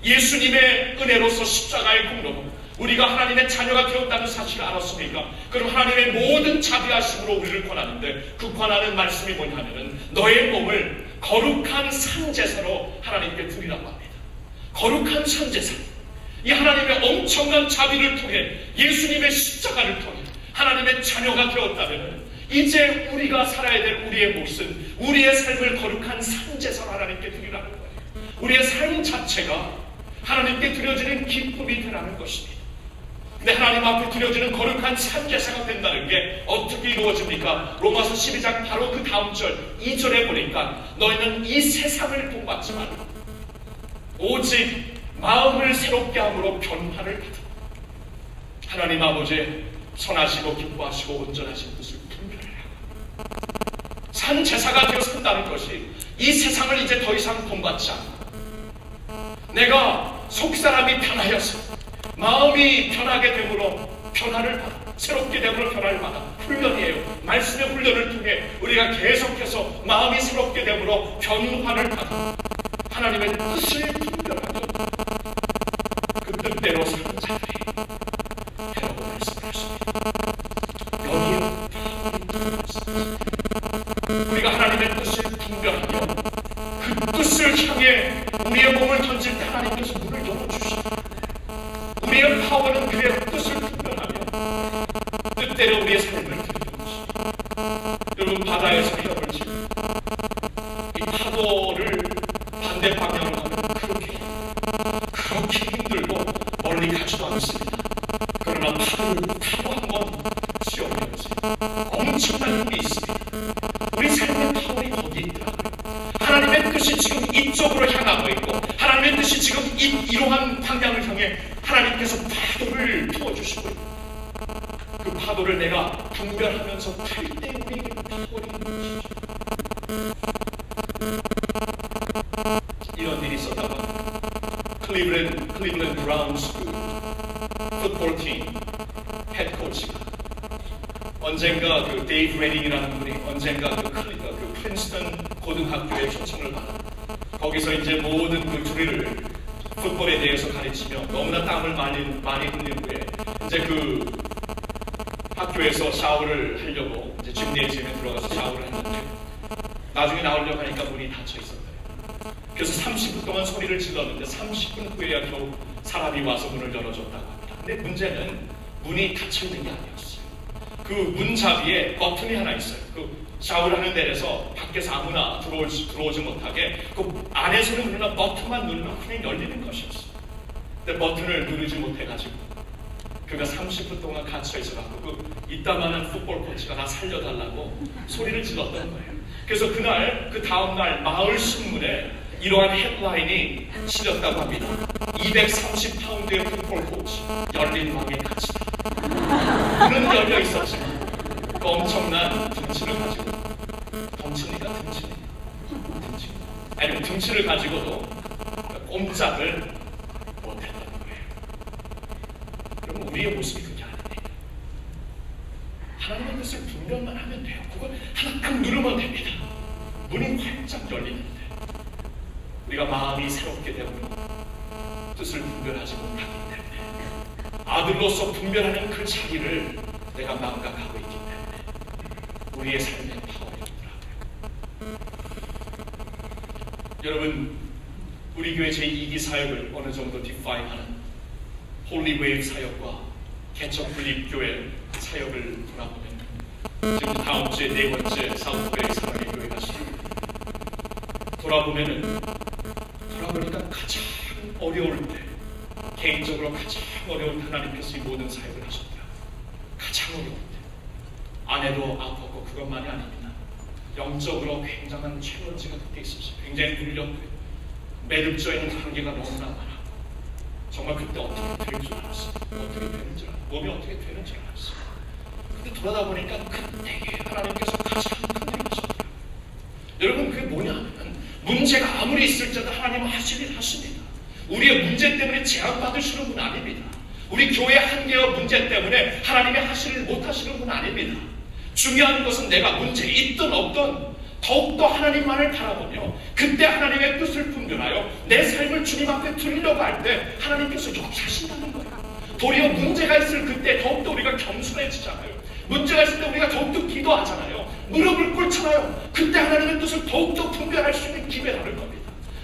예수님의 은혜로서 십자가의 공로로 우리가 하나님의 자녀가 되었다는 사실을 알았습니까? 그럼 하나님의 모든 자비하심으로 우리를 권하는데 그 권하는 말씀이 뭐냐면은 너의 몸을 거룩한 산제사로 하나님께 드리라고 합니다. 거룩한 산제사. 이 하나님의 엄청난 자비를 통해 예수님의 십자가를 통해 하나님의 자녀가 되었다면 이제 우리가 살아야 될 우리의 모습, 우리의 삶을 거룩한 산제사로 하나님께 드리라는 거예요. 우리의 삶 자체가 하나님께 드려지는 기쁨이 되라는 것입니다. 근데 하나님 앞에 드려지는 거룩한 산제사가 된다는 게 어떻게 이루어집니까? 로마서 12장 바로 그 다음 절 2절에 보니까 너희는 이 세상을 본받지 말고 오직 마음을 새롭게 함으로 변화를 받아 하나님 아버지의 선하시고 기뻐하시고 온전하신 뜻을 분별하라. 산제사가 되어 산다는 것이 이 세상을 이제 더 이상 본받지 않고 내가 속사람이 변하여서 마음이 변하게 되므로 변화를 받아, 새롭게 되므로 변화를 받아. 훈련이에요. 말씀의 훈련을 통해 우리가 계속해서 마음이 새롭게 되므로 변화를 받아 하나님의 뜻을 분별하며 그 뜻대로 사는 자들이 되라고 말씀하십니다. 여기에 우리가 하나님의 뜻을 분별하며 그 뜻을 향해 우리의 몸을 던질 때 하나님께서 문을 열어주시고, 우리의 파워는 그의 뜻을 분별하며 뜻대로 우리의 삶을 드리는 것입니다. 여러분, 바다에서 헤엄을 치고 이 파도를 반대 방향으로 가면 그렇게 힘들고 멀리 가지도 않습니다. 그러나 파도 한번 씌워내면서 엄청난 힘이 있습니다. 우리 삶의 파워이 거기 있더라고요. 하나님의 뜻이 지금 이쪽으로 향하고 있고, 하나님의 뜻이 지금 이러한 방향을 향해 하나님께서 파도를 부어주시고 있고, 그 파도를 내가 분별하면서 탈 때 우리에게 파워가 있는 것이죠. 이런 일이 있었다가 클리블랜드 브라운스 풋볼 팀 헤드코치가 언젠가 그 데이브 레딩이라는 분이 언젠가 그 프린스턴 고등학교에 초청을 받아 거기서 이제 모든 그 주리를 풋볼에 대해서 가르치며 너무나 땀을 많이 흘린 후에 이제 그 학교에서 샤워를 하려고 이제 짐네지움에 들어가서 샤워를 했는데 나중에 나오려고 하니까 문이 닫혀 있었대요. 그래서 30분 동안 소리를 질렀는데 30분 후에야 겨우 사람이 와서 문을 열어줬다고 합니다. 근데 문제는 문이 닫혀 있는 게 아니었어요. 그 문잡이에 버튼이 하나 있어요. 그 샤워를 하는 데에서 밖에서 아무나 들어오지 못하게 그 안에서는 누르나 버튼만 누르면 그냥 열리는 것이었어요. 근데 버튼을 누르지 못해가지고 그가 30분 동안 갇혀있어갖고 이따만한 풋볼 코치가 나 살려달라고 소리를 질렀던 거예요. 그래서 그날 그 다음날 마을 신문에 이러한 헤드라인이 실렸다고 합니다. 230파운드의 풋볼 코치 열린 방에 갇히다. 문은 열려 있었지만 그 엄청난 등치를 가지고 등치를 가지고도 꼼짝을 못했다는 거예요. 그럼 우리의 모습이 그게 아닙니다. 하나님의 뜻을 분별만 하면 돼요. 그걸 하나 딱 누르면 됩니다. 문이 활짝 열리는데 우리가 마음이 새롭게 되고 뜻을 분별하지 못하기 때문에 아들로서 분별하는 그 자리를 내가 망각하고 있기 때문에 우리의 삶의 파워가 있더라고요. 여러분, 우리 교회 제2기 사역을 어느 정도 디파인하는 홀리 웨이브 사역과 개척 분립교회 사역을 돌아보면 지금 다음 주에 네 번째 사우스베이 사랑의 교회 가시는 돌아보니까 가장 어려울 때, 개인적으로 가장 어려울 때 하나님께서 이 모든 사역을 하셨더라고요. 가장 어려울 때. 아내도 아팠고 그것만이 아닙니다. 영적으로 굉장한 챌린지가 그때 있었어요. 굉장히 눌렸고요. 매듭져있는 관계가 너무나 많았고 정말 그때 어떻게 될 줄 알았어요. 몸이 어떻게 되는 줄 알았어요. 근데 돌아다 보니까 그때에 하나님께서 가장 큰 일을 하셨더라고요. 여러분, 그게 뭐냐면 문제가 아무리 있을지라도 하나님은 하실 일 하십니다. 우리의 문제 때문에 제한받으시는 분 아닙니다. 우리 교회 한계와 문제 때문에 하나님이 하실 일 못하시는 분 아닙니다. 중요한 것은 내가 문제 있든 없든 더욱더 하나님만을 바라보며 그때 하나님의 뜻을 분별하여 내 삶을 주님 앞에 드리려고 할 때 하나님께서 역사하신다는 거예요. 도리어 문제가 있을 그때 더욱더 우리가 겸손해지잖아요. 문제가 있을 때 우리가 더욱더 기도하잖아요. 무릎을 꿇잖아요. 그때 하나님의 뜻을 더욱더 분별할 수 있는 기회라는 겁니다.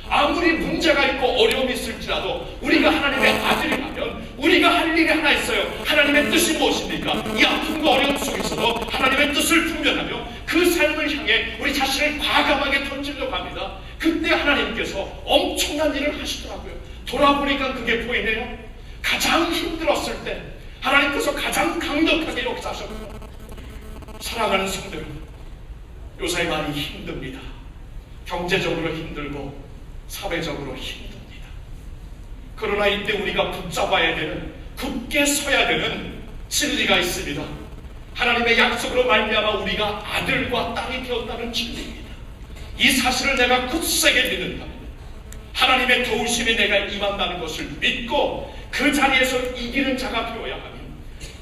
아무리 문제가 있고 어려움이 있을지라도 우리가 하나님의 아들이라면 우리가 할 일이 하나 있어요. 하나님의 뜻이 무엇입니까? 이 아픔과 어려움 속에서도 하나님의 뜻을 분별하며 그 삶을 향해 우리 자신을 과감하게 던지려고 합니다. 그때 하나님께서 엄청난 일을 하시더라고요. 돌아보니까 그게 보이네요. 가장 힘들었을 때 하나님께서 가장 강력하게 역사하셨고, 사랑하는 성도 여러분, 요새 많이 힘듭니다. 경제적으로 힘들고 사회적으로 힘듭니다. 그러나 이때 우리가 붙잡아야 되는, 굳게 서야 되는 진리가 있습니다. 하나님의 약속으로 말미암아 우리가 아들과 딸이 되었다는 진리입니다. 이 사실을 내가 굳세게 믿는다면 하나님의 도우심이 내가 임한다는 것을 믿고 그 자리에서 이기는 자가 되어야 하며,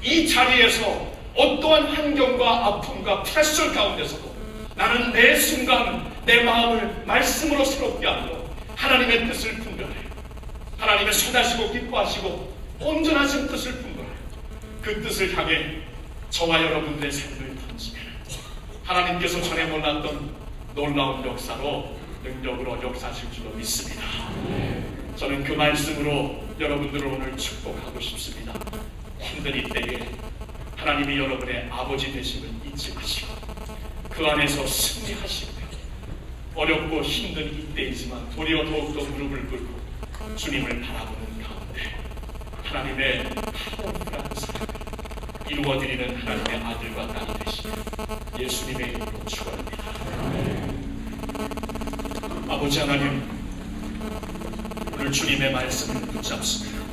이 자리에서 어떠한 환경과 아픔과 프레셔 가운데서도 나는 매 순간 내 마음을 말씀으로 새롭게 하며 하나님의 뜻을 분별해요. 하나님의 선하시고 기뻐하시고 온전하신 뜻을 분별해요. 그 뜻을 향해 저와 여러분들의 삶을 던지면 하나님께서 전에 몰랐던 놀라운 역사로 능력으로 역사하실 줄로 믿습니다. 저는 그 말씀으로 여러분들을 오늘 축복하고 싶습니다. 힘든 이때에 하나님이 여러분의 아버지 되심을 잊지 마시고 그 안에서 승리하시며, 어렵고 힘든 이때이지만 도리어 더욱더 무릎을 꿇고 주님을 바라보는 가운데 하나님의 파워풀한 사랑을 이루어드리는 하나님의 아들과 딸이 되시며 예수님의 이름으로 축원합니다. 아버지 하나님, 오늘 주님의 말씀을 붙잡습니다.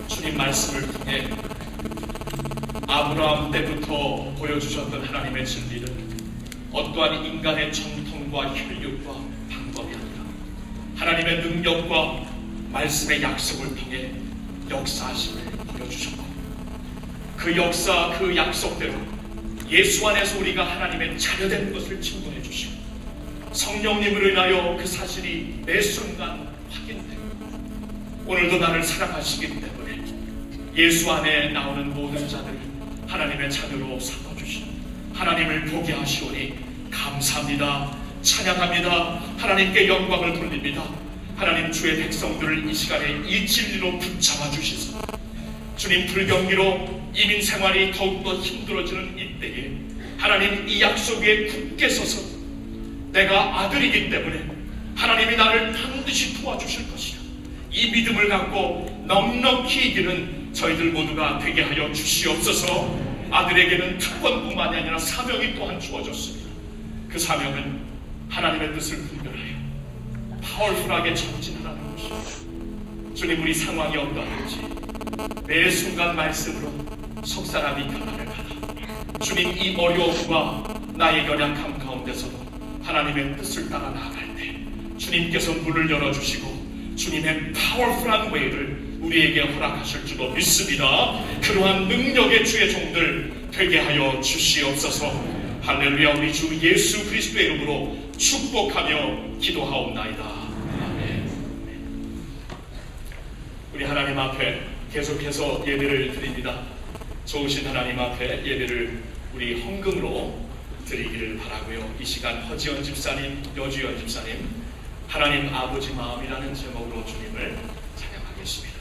주님 말씀을 통해 아브라함 때부터 보여주셨던 하나님의 진리는 어떠한 인간의 정통과 혈육과 방법이 아니라 하나님의 능력과 말씀의 약속을 통해 역사하심을 보여주셨고, 그 역사, 그 약속대로 예수 안에서 우리가 하나님의 자녀된 것을 증거해 주시고 성령님으로 인하여 그 사실이 매 순간 확인되고, 오늘도 나를 사랑하시기 때문에 예수 안에 나오는 모든 자들을 하나님의 자녀로 삼아주시고 하나님을 보게 하시오니 감사합니다. 찬양합니다. 하나님께 영광을 돌립니다. 하나님, 주의 백성들을 이 시간에 이 진리로 붙잡아 주시소. 주님, 불경기로 이민 생활이 더욱더 힘들어지는 이때에 하나님, 이 약속 위에 굳게 서서 내가 아들이기 때문에 하나님이 나를 반드시 도와주실 것이다, 이 믿음을 갖고 넉넉히 이기는 저희들 모두가 되게 하여 주시옵소서. 아들에게는 특권뿐만이 아니라 사명이 또한 주어졌습니다. 그 사명은 하나님의 뜻을 분별하여 파워풀하게 전진하라는 것입니다. 주님, 우리 상황이 어떠한지 매 순간 말씀으로 속사람이 변화를 받아 주님, 이 어려움과 나의 연약함 가운데서도 하나님의 뜻을 따라 나아갈 때 주님께서 문을 열어주시고 주님의 파워풀한 웨이를 우리에게 허락하실 줄로 믿습니다. 그러한 능력의 주의 종들 되게 하여 주시옵소서. 할렐루야. 우리 주 예수 그리스도의 이름으로 축복하며 기도하옵나이다. 아멘. 우리 하나님 앞에 계속해서 예배를 드립니다. 좋으신 하나님 앞에 예배를 우리 헌금으로 드리기를 바라고요. 이 시간 허지연 집사님, 여주연 집사님, 하나님 아버지 마음이라는 제목으로 주님을 찬양하겠습니다.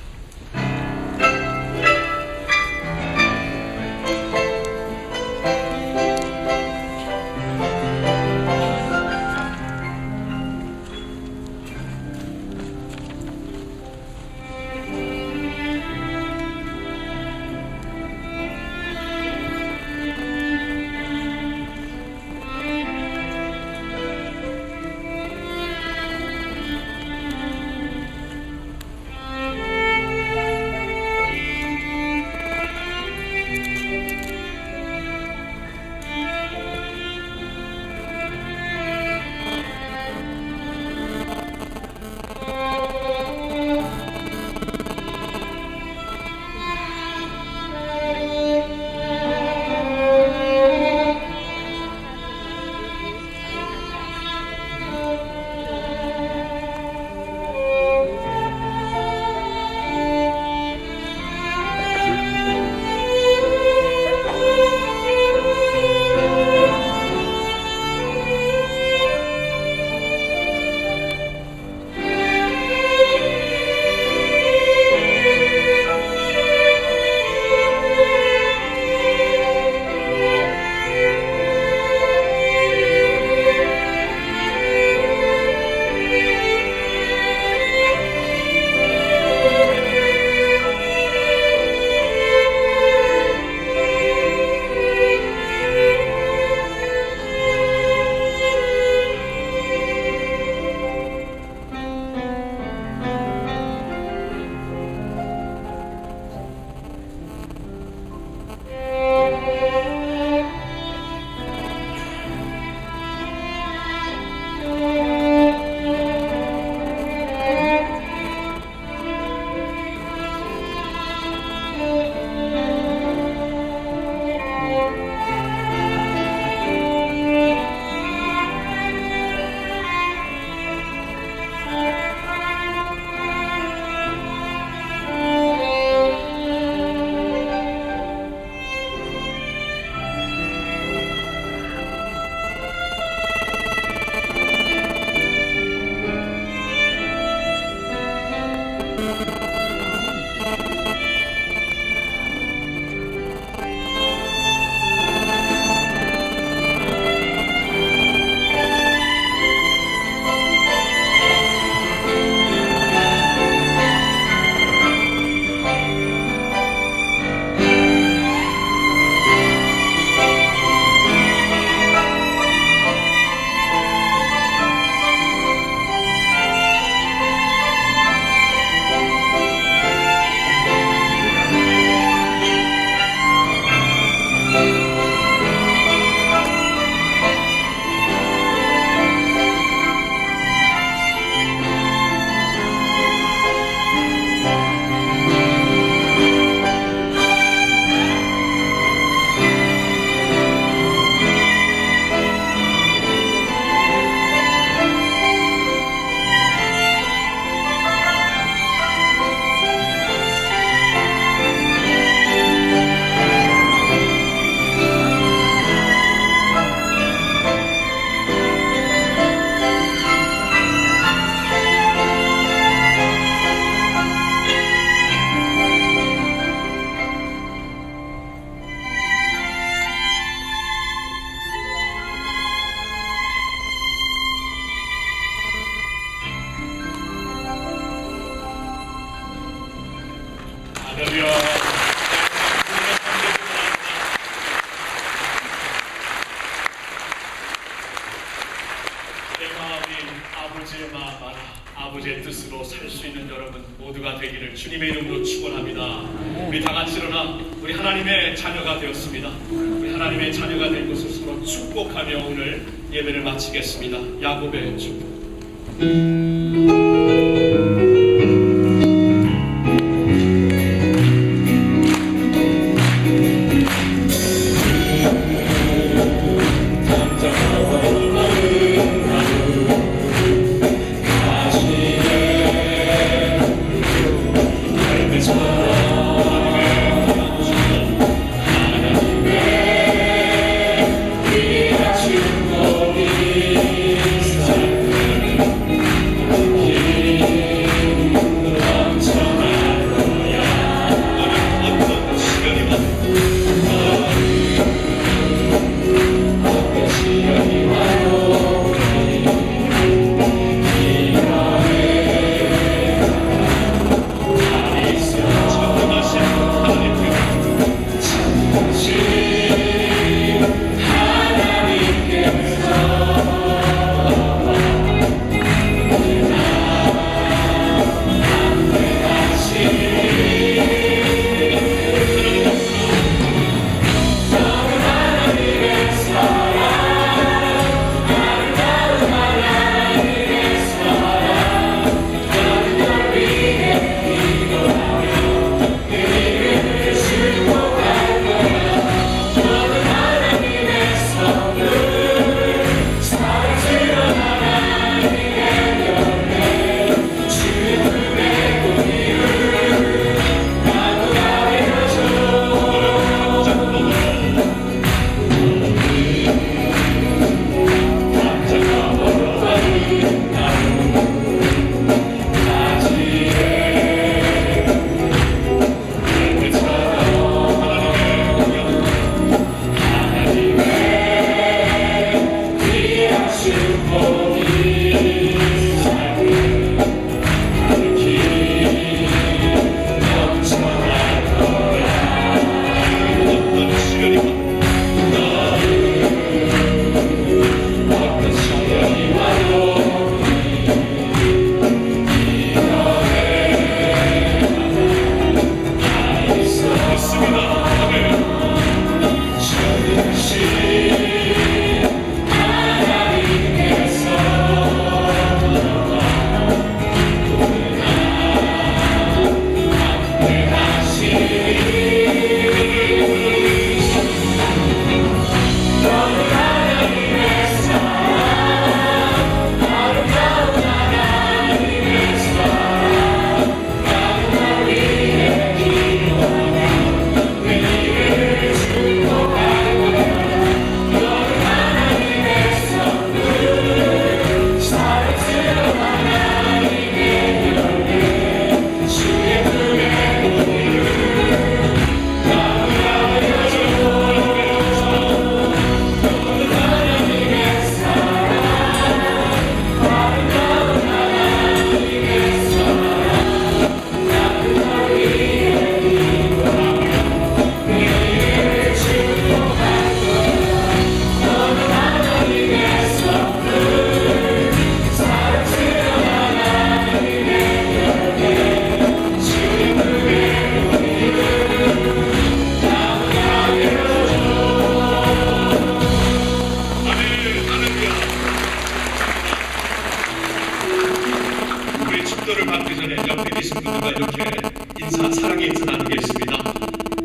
주님의 이름으로 축원합니다. 우리 다 같이 일어나 우리 하나님의 자녀가 되었습니다. 우리 하나님의 자녀가 된 것을 서로 축복하며 오늘 예배를 마치겠습니다. 야곱의 축복.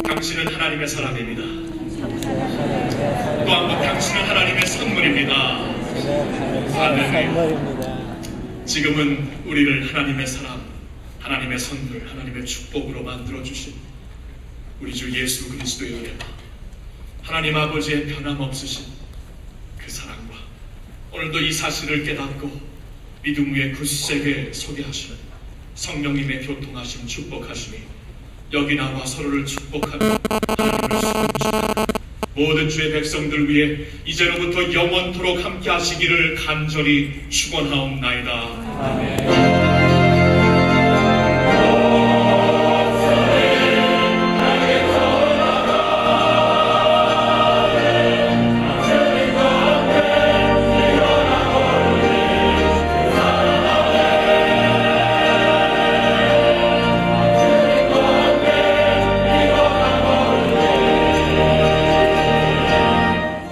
당신은 하나님의 사랑입니다. 또 한 번 당신은 하나님의 선물입니다. 할렐루야. 지금은 우리를 하나님의 사랑, 하나님의 선물, 하나님의 축복으로 만들어주신 우리 주 예수 그리스도의 은혜와 하나님 아버지의 변함없으신 그 사랑과 오늘도 이 사실을 깨닫고 믿음 위에 굳세게 서게 하시는 성령님의 교통하심 축복하심이 여기 나와 서로를 축복하며 하나님을 수용하시는 모든 주의 백성들 위해 이제로부터 영원토록 함께 하시기를 간절히 축원하옵나이다. 아멘.